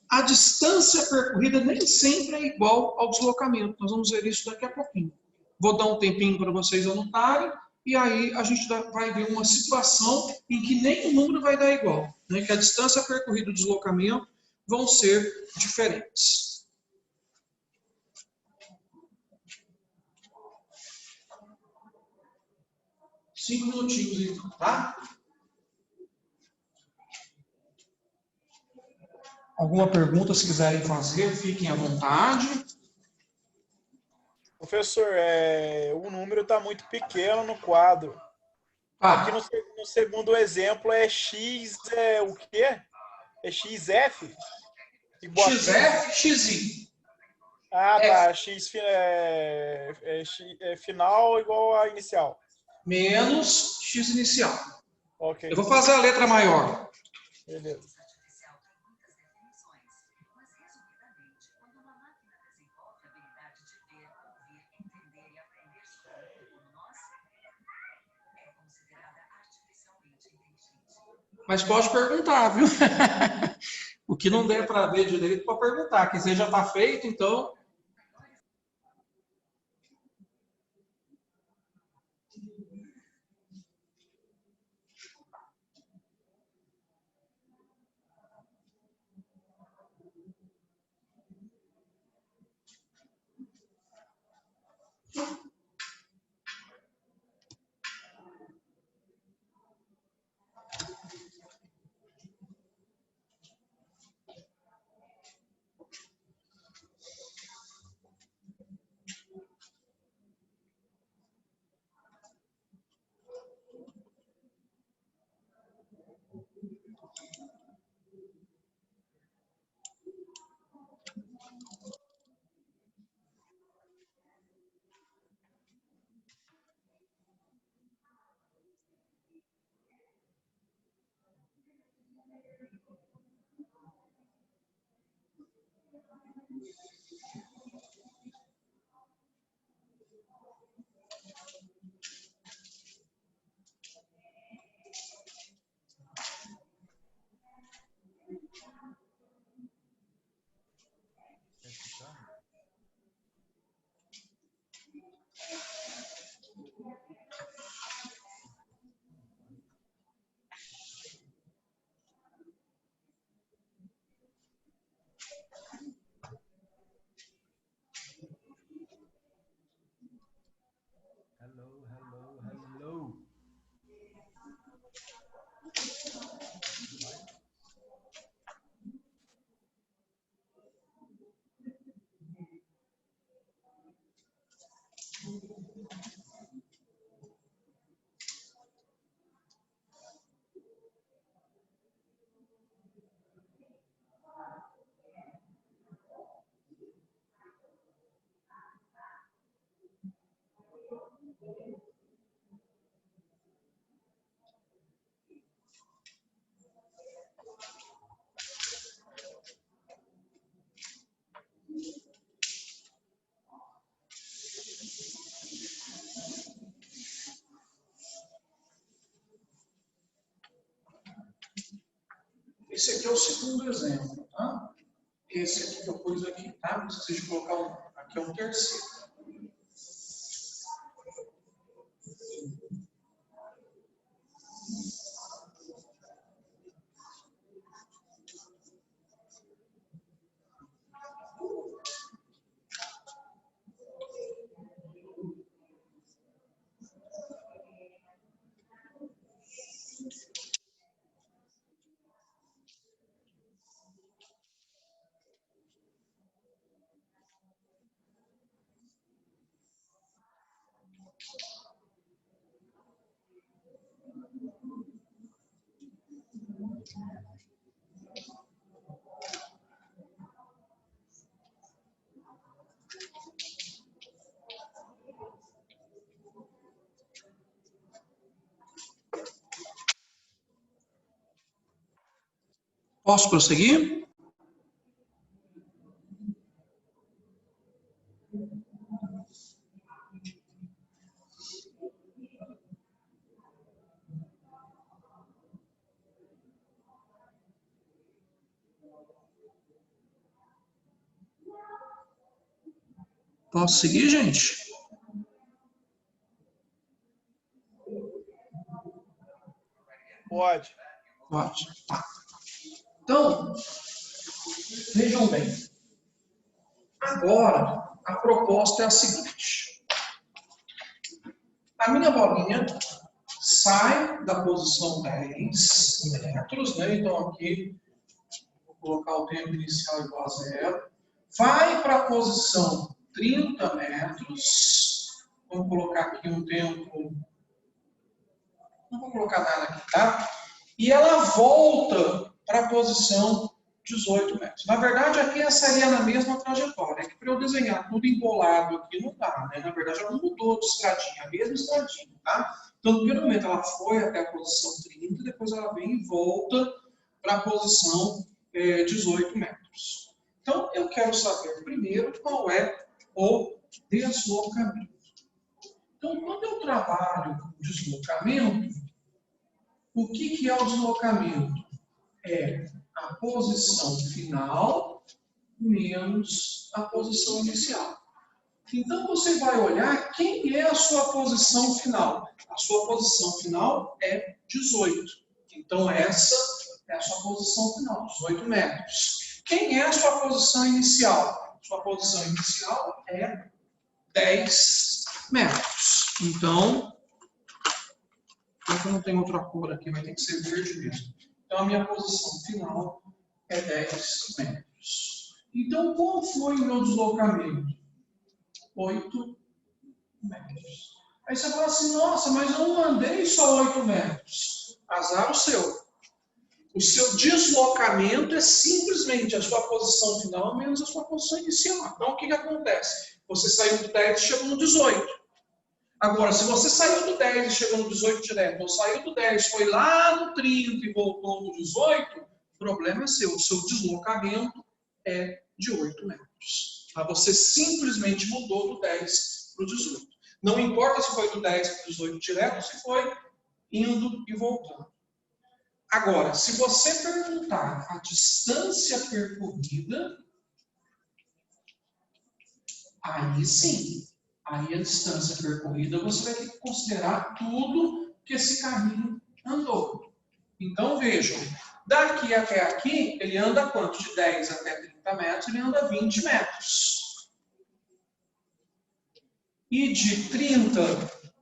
a distância percorrida nem sempre é igual ao deslocamento. Nós vamos ver isso daqui a pouquinho. Vou dar um tempinho para vocês anotarem, e aí a gente vai ver uma situação em que nem o número vai dar igual, né? Que a distância percorrida e o deslocamento vão ser diferentes. Cinco minutinhos, então, tá? Alguma pergunta, se quiserem fazer, fiquem à vontade. Professor, o número está muito pequeno no quadro. Aqui no segundo exemplo é x, o quê? É xf? XF, XI. Ah, tá. X final igual a inicial. Menos x inicial. Ok. Eu vou fazer a letra maior. Beleza. Mas pode perguntar, viu? O que não der para ver direito, pode perguntar. Que já está feito, então... Esse aqui é o segundo exemplo, tá? Esse aqui que eu pus aqui, tá? Não precisa de colocar aqui é um terceiro. Posso prosseguir? Posso seguir, gente? Pode. Pode. Tá. Então, vejam bem. Agora, a proposta é a seguinte. A minha bolinha sai da posição 10 metros, né? Então, aqui, vou colocar o tempo inicial igual a 0. Vai para a posição 30 metros. Vamos colocar aqui um tempo... Não vou colocar nada aqui, tá? E ela volta para a posição 18 metros. Na verdade, aqui essa seria na mesma trajetória. É que para eu desenhar tudo embolado aqui não dá, né? Na verdade, ela não mudou de estradinha, a mesma estradinha, tá? Então, no primeiro momento, ela foi até a posição 30, depois ela vem e volta para a posição 18 metros. Então, eu quero saber primeiro qual é o deslocamento. Então, quando eu trabalho com deslocamento, o que é o deslocamento? É a posição final menos a posição inicial. Então, você vai olhar quem é a sua posição final. A sua posição final é 18. Então, essa é a sua posição final, 18 metros. Quem é a sua posição inicial? Sua posição inicial é 10 metros. Então, eu não tenho outra cor aqui, vai ter que ser verde mesmo. Então, a minha posição final é 10 metros. Então, qual foi o meu deslocamento? 8 metros. Aí você fala assim, nossa, mas eu não andei só 8 metros. Azar o seu. O seu deslocamento é simplesmente a sua posição final menos a sua posição inicial. Então, o que acontece? Você saiu do 10 e chegou no 18. Agora, se você saiu do 10 e chegou no 18 direto, ou saiu do 10, foi lá no 30 e voltou no 18, o problema é seu. O seu deslocamento é de 8 metros. Tá? Você simplesmente mudou do 10 para o 18. Não importa se foi do 10 para o 18 direto, ou se foi indo e voltando. Agora, se você perguntar a distância percorrida, aí sim. Aí a distância percorrida, você vai ter que considerar tudo que esse carrinho andou. Então, vejam, daqui até aqui, ele anda quanto? De 10 até 30 metros, ele anda 20 metros. E de 30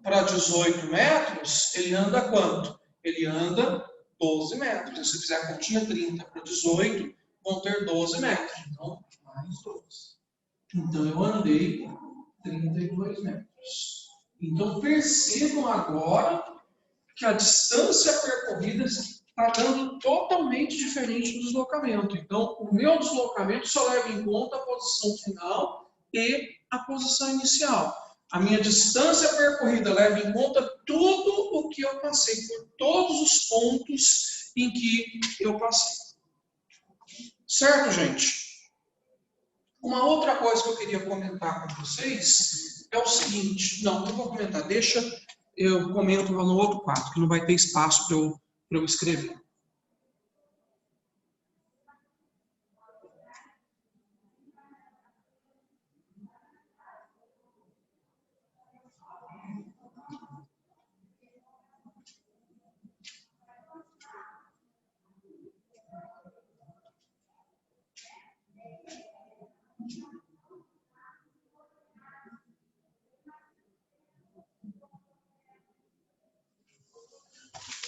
para 18 metros, ele anda quanto? Ele anda 12 metros. Se eu fizer a continha 30 para 18, vão ter 12 metros. Então, mais 12. Então, eu andei 32 metros. Então, percebam agora que a distância percorrida está dando totalmente diferente do deslocamento. Então, o meu deslocamento só leva em conta a posição final e a posição inicial. A minha distância percorrida leva em conta tudo o que eu passei, por todos os pontos em que eu passei. Certo, gente? Uma outra coisa que eu queria comentar com vocês é o seguinte. Não vou comentar, deixa, eu comento lá no outro quadro, que não vai ter espaço para eu escrever.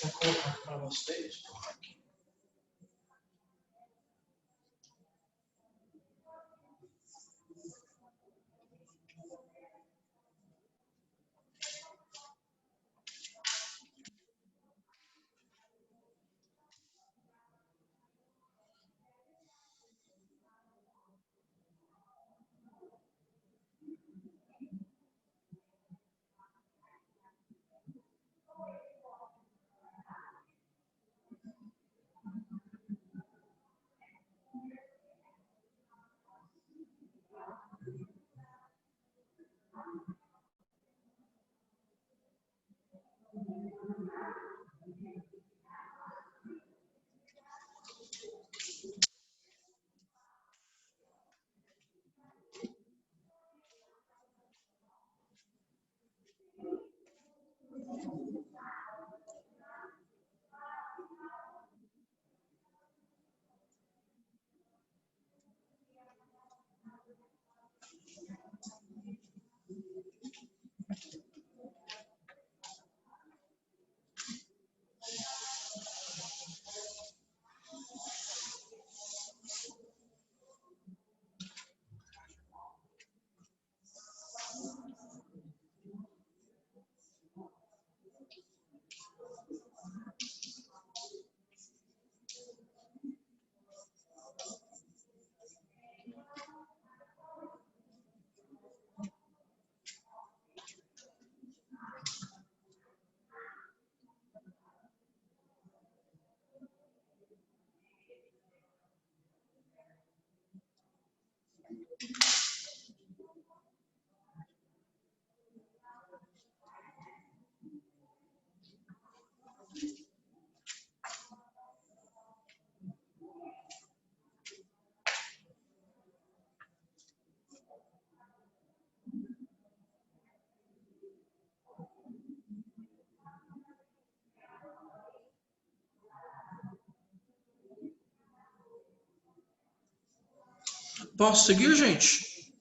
Vou colocar para vocês. Posso seguir, gente?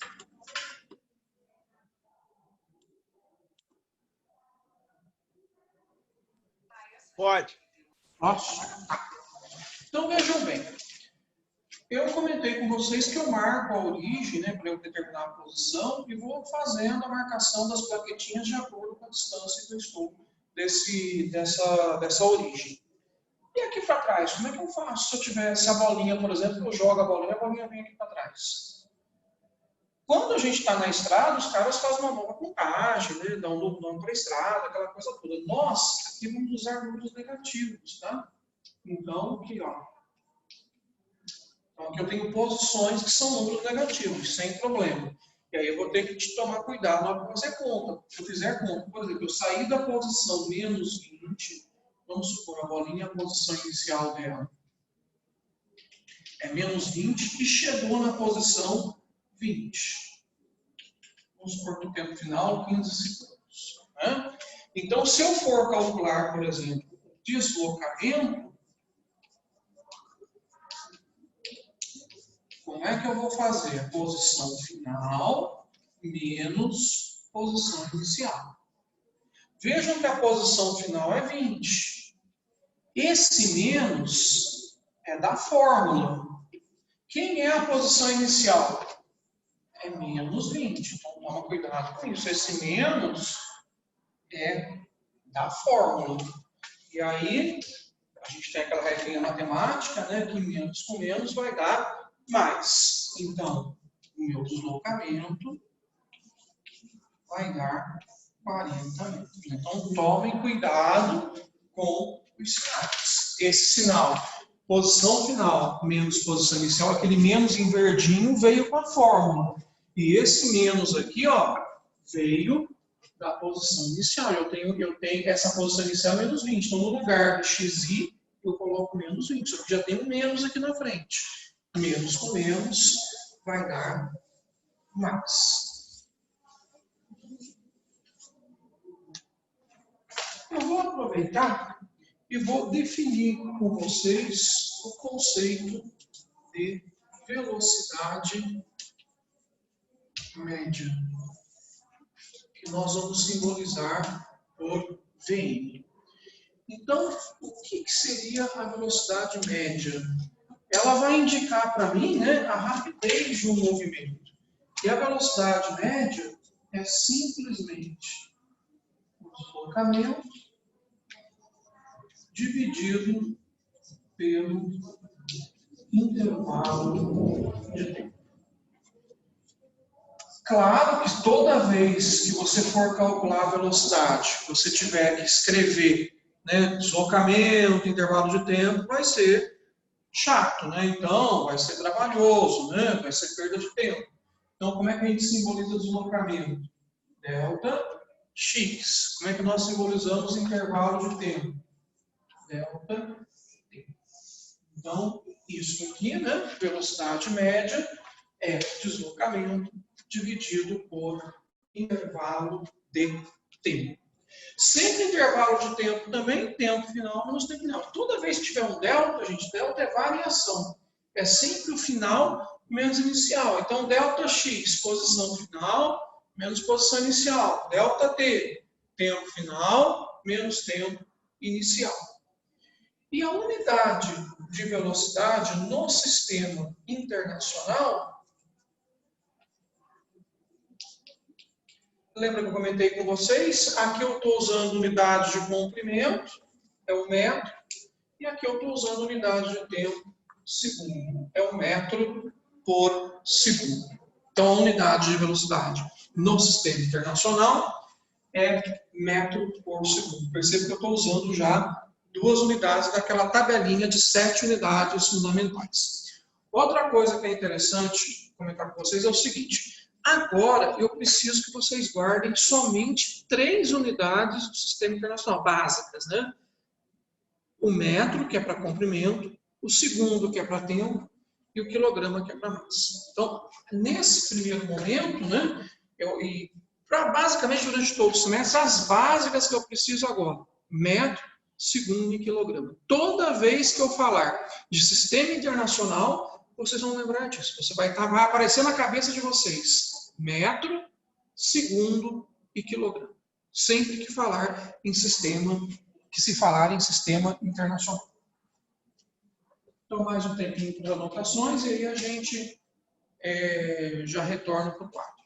Pode. Posso? Então, vejam bem. Eu comentei com vocês que eu marco a origem, né, para eu determinar a posição, e vou fazendo a marcação das plaquetinhas de acordo com a distância que eu estou dessa origem. E aqui para trás, como é que eu faço se eu tivesse a bolinha, por exemplo, eu jogo a bolinha vem aqui para trás? Quando a gente está na estrada, os caras fazem uma nova contagem, né? Dão um nome para a estrada, aquela coisa toda. Nós aqui vamos usar números negativos, tá? Então, aqui, ó. Então, aqui eu tenho posições que são números negativos, sem problema. E aí eu vou ter que tomar cuidado na hora que fazer conta. Se eu fizer conta, por exemplo, eu saí da posição menos 20, vamos supor, a bolinha, a posição inicial dela é menos 20 e chegou na posição 20. Vamos supor que o tempo final, 15 segundos. Né? Então, se eu for calcular, por exemplo, o deslocamento, como é que eu vou fazer? A posição final menos posição inicial. Vejam que a posição final é 20. Esse menos é da fórmula. Quem é a posição inicial? É menos 20. Então, toma cuidado com isso. Esse menos é da fórmula. E aí, a gente tem aquela regrinha matemática, né, que menos com menos vai dar mais. Então, o meu deslocamento vai dar 40 metros. Então, tomem cuidado com os sinais. Esse sinal, posição final menos posição inicial, aquele menos em verdinho veio com a fórmula. E esse menos aqui, ó, veio da posição inicial. Eu tenho essa posição inicial menos 20. Então, no lugar de xi, eu coloco menos 20. Só que já tem um menos aqui na frente. Menos com menos vai dar mais. Eu vou aproveitar e vou definir com vocês o conceito de velocidade média, que nós vamos simbolizar por Vm. Então, o que seria a velocidade média? Ela vai indicar para mim, né, a rapidez de um movimento. E a velocidade média é simplesmente o deslocamento dividido pelo intervalo de tempo. Claro que toda vez que você for calcular a velocidade, você tiver que escrever, né, deslocamento, intervalo de tempo, vai ser chato, né? Então, vai ser trabalhoso, né? Vai ser perda de tempo. Então, como é que a gente simboliza deslocamento? Delta x. Como é que nós simbolizamos intervalo de tempo? Delta t. Então, isso aqui, né? Velocidade média é deslocamento dividido por intervalo de tempo. Sempre intervalo de tempo também, tempo final menos tempo final. Toda vez que tiver um delta, gente, delta é variação. É sempre o final menos inicial. Então, delta x, posição final, menos posição inicial. Delta t, tempo final, menos tempo inicial. E a unidade de velocidade no sistema internacional, lembra que eu comentei com vocês? Aqui eu estou usando unidade de comprimento, é o metro, e aqui eu estou usando unidade de tempo, segundo, é o metro por segundo. Então, a unidade de velocidade no sistema internacional é metro por segundo. Perceba que eu estou usando já duas unidades daquela tabelinha de 7 unidades fundamentais. Outra coisa que é interessante comentar com vocês é o seguinte: agora eu preciso que vocês guardem somente 3 unidades do sistema internacional, básicas, né? O metro, que é para comprimento, o segundo, que é para tempo, e o quilograma, que é para massa. Então, nesse primeiro momento, né, basicamente durante todo o semestre, as básicas que eu preciso agora: metro, segundo e quilograma. Toda vez que eu falar de sistema internacional, vocês vão lembrar disso. Vai aparecer na cabeça de vocês: metro, segundo e quilograma. Sempre que falar em sistema, que se falar em sistema internacional. Então, mais um tempinho para as anotações e aí a gente já retorna para o quadro.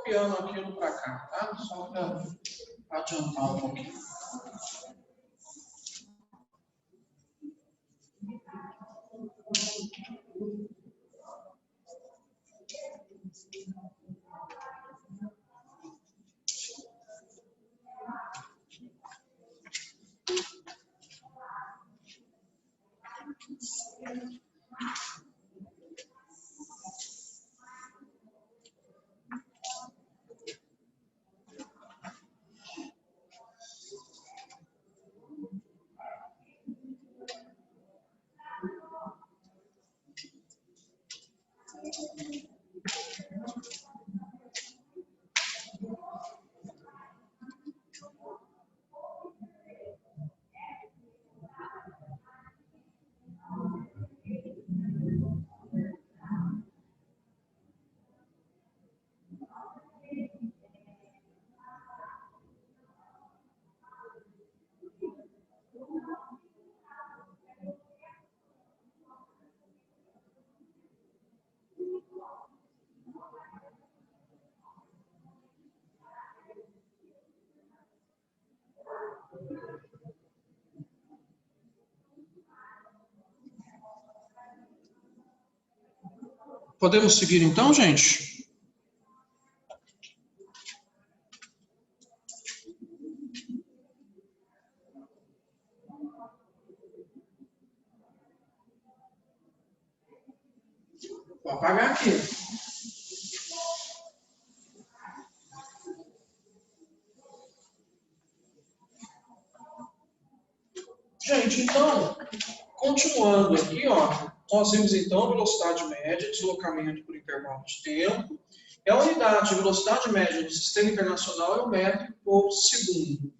copiando aquilo para cá, tá? Só para adiantar um pouquinho. Podemos seguir então, gente? Vou apagar aqui. Gente, então, continuando aqui, ó, nós vimos então velocidade média, deslocamento por intervalo de tempo. É a unidade de velocidade média do sistema internacional é o metro por segundo.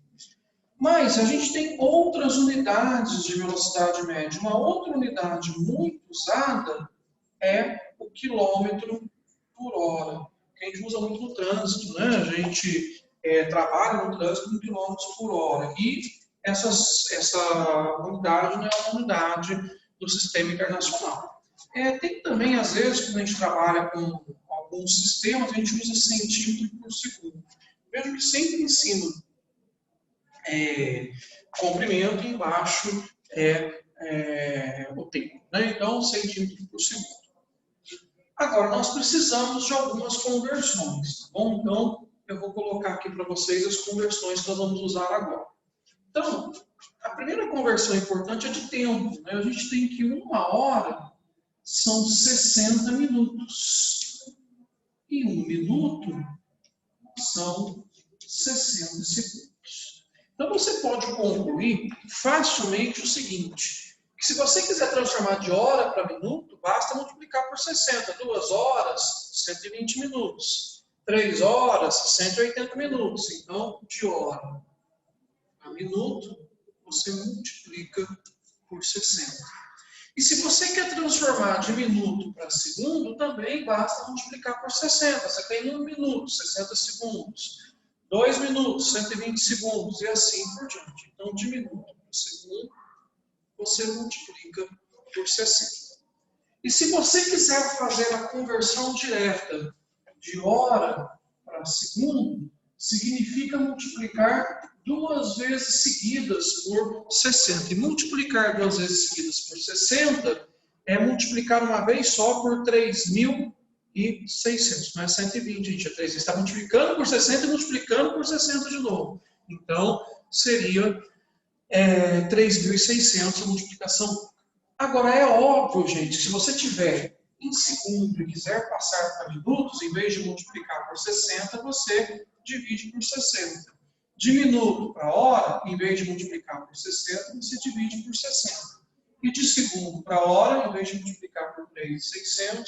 Mas a gente tem outras unidades de velocidade média. Uma outra unidade muito usada é o quilômetro por hora, que a gente usa muito no trânsito, né? A gente trabalha no trânsito com quilômetros por hora. E essa unidade não é uma unidade do sistema internacional. Tem também, às vezes, quando a gente trabalha com alguns sistemas, a gente usa centímetro por segundo. Veja que sempre em cima comprimento e embaixo o tempo, né? Então, centímetro por segundo. Agora, nós precisamos de algumas conversões, tá bom? Então, eu vou colocar aqui para vocês as conversões que nós vamos usar agora. Então, a primeira conversão importante é de tempo, né? A gente tem que 1 hora são 60 minutos. E 1 minuto são 60 segundos. Então, você pode concluir facilmente o seguinte, que se você quiser transformar de hora para minuto, basta multiplicar por 60. 2 horas, 120 minutos. 3 horas, 180 minutos. Então, de hora a minuto, você multiplica por 60. E se você quer transformar de minuto para segundo, também basta multiplicar por 60. Você tem 1 minuto, 60 segundos. 2 minutos, 120 segundos, e assim por diante. Então, de minuto para segundo, você multiplica por 60. E se você quiser fazer a conversão direta de hora para segundo, significa multiplicar 2 vezes seguidas por 60. E multiplicar 2 vezes seguidas por 60 é multiplicar uma vez só por 3.600. Não é 120, gente. É 3. Você está multiplicando por 60 e multiplicando por 60 de novo. Então, seria 3.600 a multiplicação. Agora, é óbvio, gente, se você tiver em segundo e quiser passar para minutos, em vez de multiplicar por 60, você divide por 60. De minuto para hora, em vez de multiplicar por 60, você divide por 60. E de segundo para hora, em vez de multiplicar por 3.600,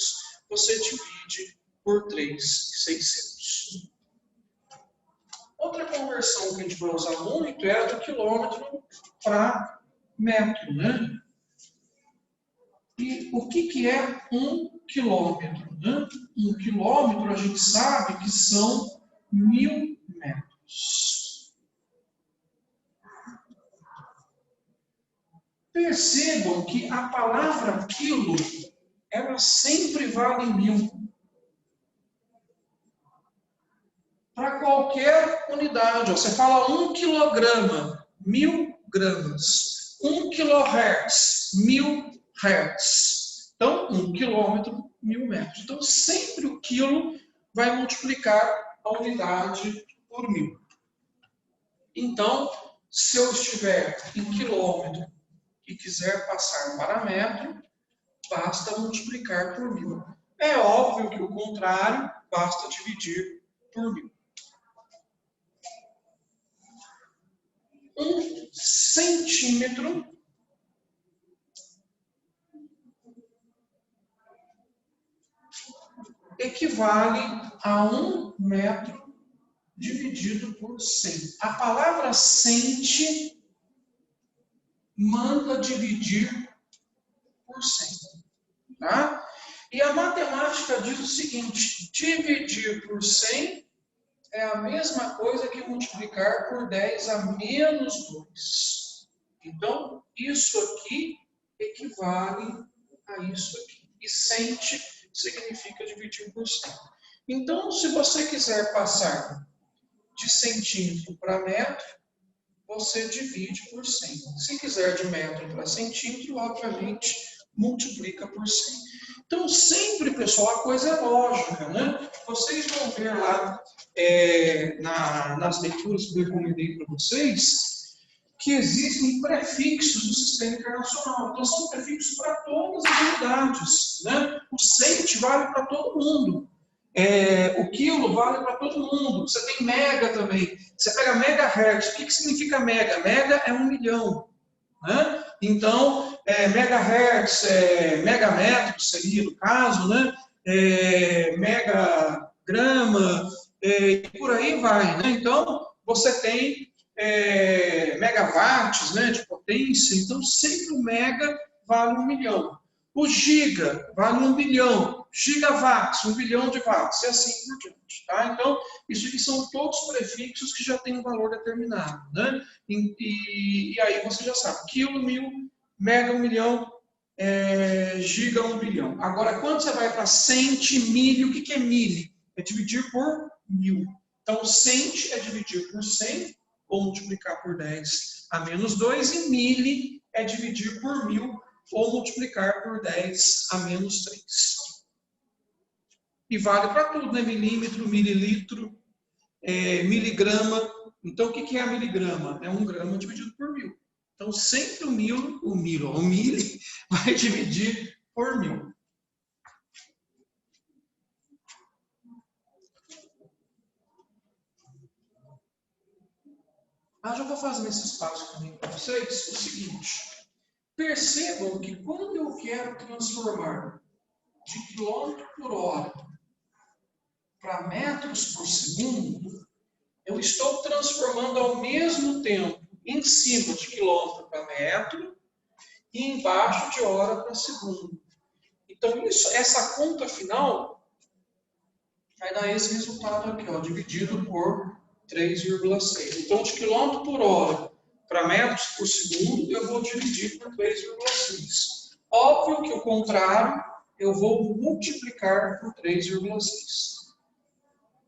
você divide por 3.600. Outra conversão que a gente vai usar muito é a do quilômetro para metro, né? E o que é 1 quilômetro? Né? 1 quilômetro, a gente sabe que são 1.000 metros. Percebam que a palavra quilo, ela sempre vale 1.000. para qualquer unidade. Você fala 1 quilograma, 1000 gramas. 1 kHz, 1000 Hz. Então, 1 quilômetro, 1000 metros. Então, sempre o quilo vai multiplicar a unidade por 1000. Então, se eu estiver em quilômetro e quiser passar para metro, basta multiplicar por 1000. É óbvio que o contrário, basta dividir por 1000. 1 centímetro equivale a 1 metro dividido por 100. A palavra cente manda dividir por 100. Tá? E a matemática diz o seguinte: dividir por 100 é a mesma coisa que multiplicar por 10 a menos 2. Então, isso aqui equivale a isso aqui. E cente significa dividir por 100. Então, se você quiser passar de centímetro para metro, você divide por 100. Se quiser de metro para centímetro, obviamente, multiplica por 100. Então, sempre, pessoal, a coisa é lógica, né? Vocês vão ver lá nas leituras que eu recomendei para vocês, que existem prefixos do sistema internacional. Então, são prefixos para todas as unidades, né? O cento vale para todo mundo. O quilo vale para todo mundo. Você tem mega também. Você pega megahertz. O que significa mega? Mega é 1 milhão. Né? Então, megahertz, megametro seria no caso, né? Megagrama, e por aí vai. Né? Então, você tem megawatts, né, de potência. Então, sempre o mega vale 1 milhão. O giga vale 1 bilhão. Gigawatts, 1 bilhão de watts, e assim por diante. Tá? Então, isso aqui são todos prefixos que já têm um valor determinado. Né? E aí você já sabe, quilo, 1000, mega, 1 milhão, giga, 1 bilhão. Agora, quando você vai para cente, milho, o que é milho? É dividir por 1000. Então, cente é dividir por 100, ou multiplicar por 10 a menos 2, e milho é dividir por 1000, ou multiplicar por 10 a menos 3. E vale para tudo, né? Milímetro, mililitro, miligrama. Então, o que é a miligrama? É 1 grama dividido por 1000. Então, sempre o milho vai dividir por 1000. Já vou fazer nesse espaço também para vocês o seguinte. Percebam que quando eu quero transformar de quilômetro por hora para metros por segundo, eu estou transformando ao mesmo tempo em cima de quilômetro para metro e embaixo de hora para segundo. Então, essa conta final vai dar esse resultado aqui, ó, dividido por 3,6. Então, de quilômetro por hora para metros por segundo, eu vou dividir por 3,6. Óbvio que o contrário, eu vou multiplicar por 3,6.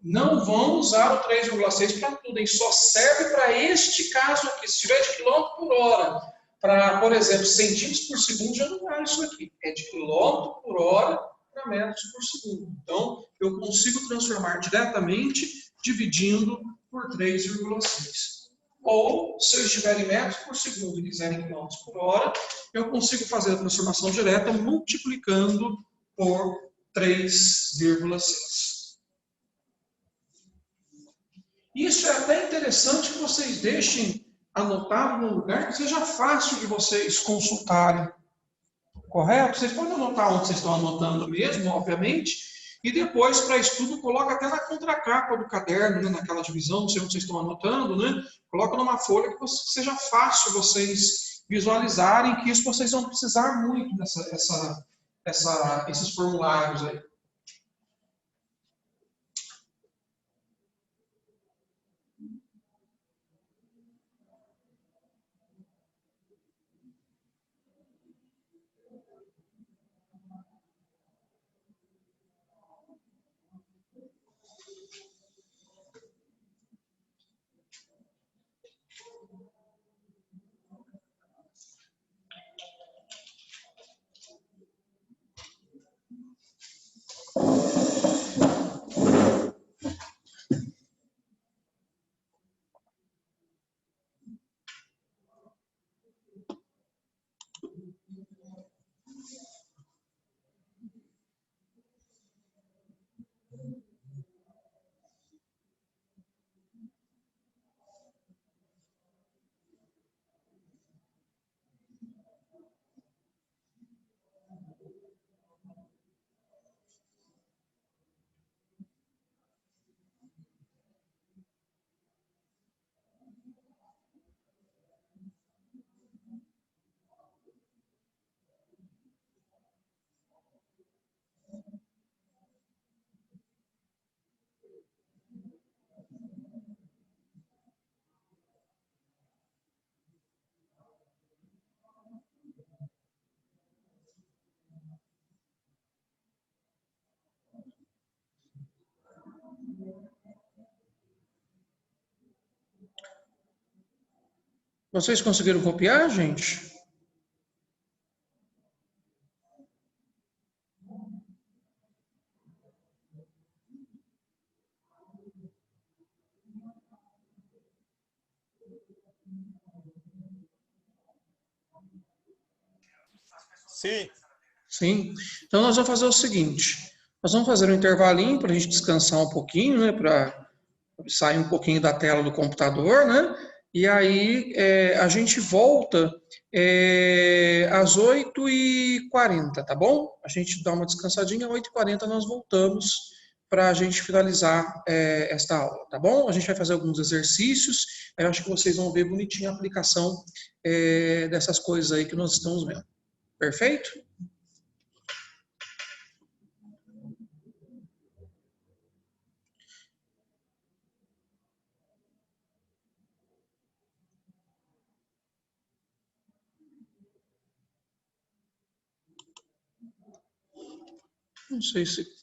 Não vão usar o 3,6 para tudo, hein? Só serve para este caso aqui. Se tiver de quilômetro por hora para, por exemplo, centímetros por segundo, já não vale isso aqui. É de quilômetro por hora para metros por segundo. Então, eu consigo transformar diretamente dividindo por 3,6. Ou, se eu estiver em metros por segundo e quiser em quilômetros por hora, eu consigo fazer a transformação direta multiplicando por 3,6. Isso é até interessante que vocês deixem anotado num lugar que seja fácil de vocês consultarem. Correto? Vocês podem anotar onde vocês estão anotando mesmo, obviamente, e depois, para estudo, coloca até na contracapa do caderno, né, naquela divisão, não sei onde vocês estão anotando, né? Coloca numa folha que seja fácil vocês visualizarem, que isso vocês vão precisar muito esses formulários aí. Vocês conseguiram copiar, gente? Sim. Sim. Então, nós vamos fazer o seguinte. Nós vamos fazer um intervalinho para a gente descansar um pouquinho, né? Para sair um pouquinho da tela do computador, né? E aí a gente volta às 8h40, tá bom? A gente dá uma descansadinha, às 8h40 nós voltamos para a gente finalizar esta aula, tá bom? A gente vai fazer alguns exercícios, eu acho que vocês vão ver bonitinho a aplicação dessas coisas aí que nós estamos vendo. Perfeito? Não sei se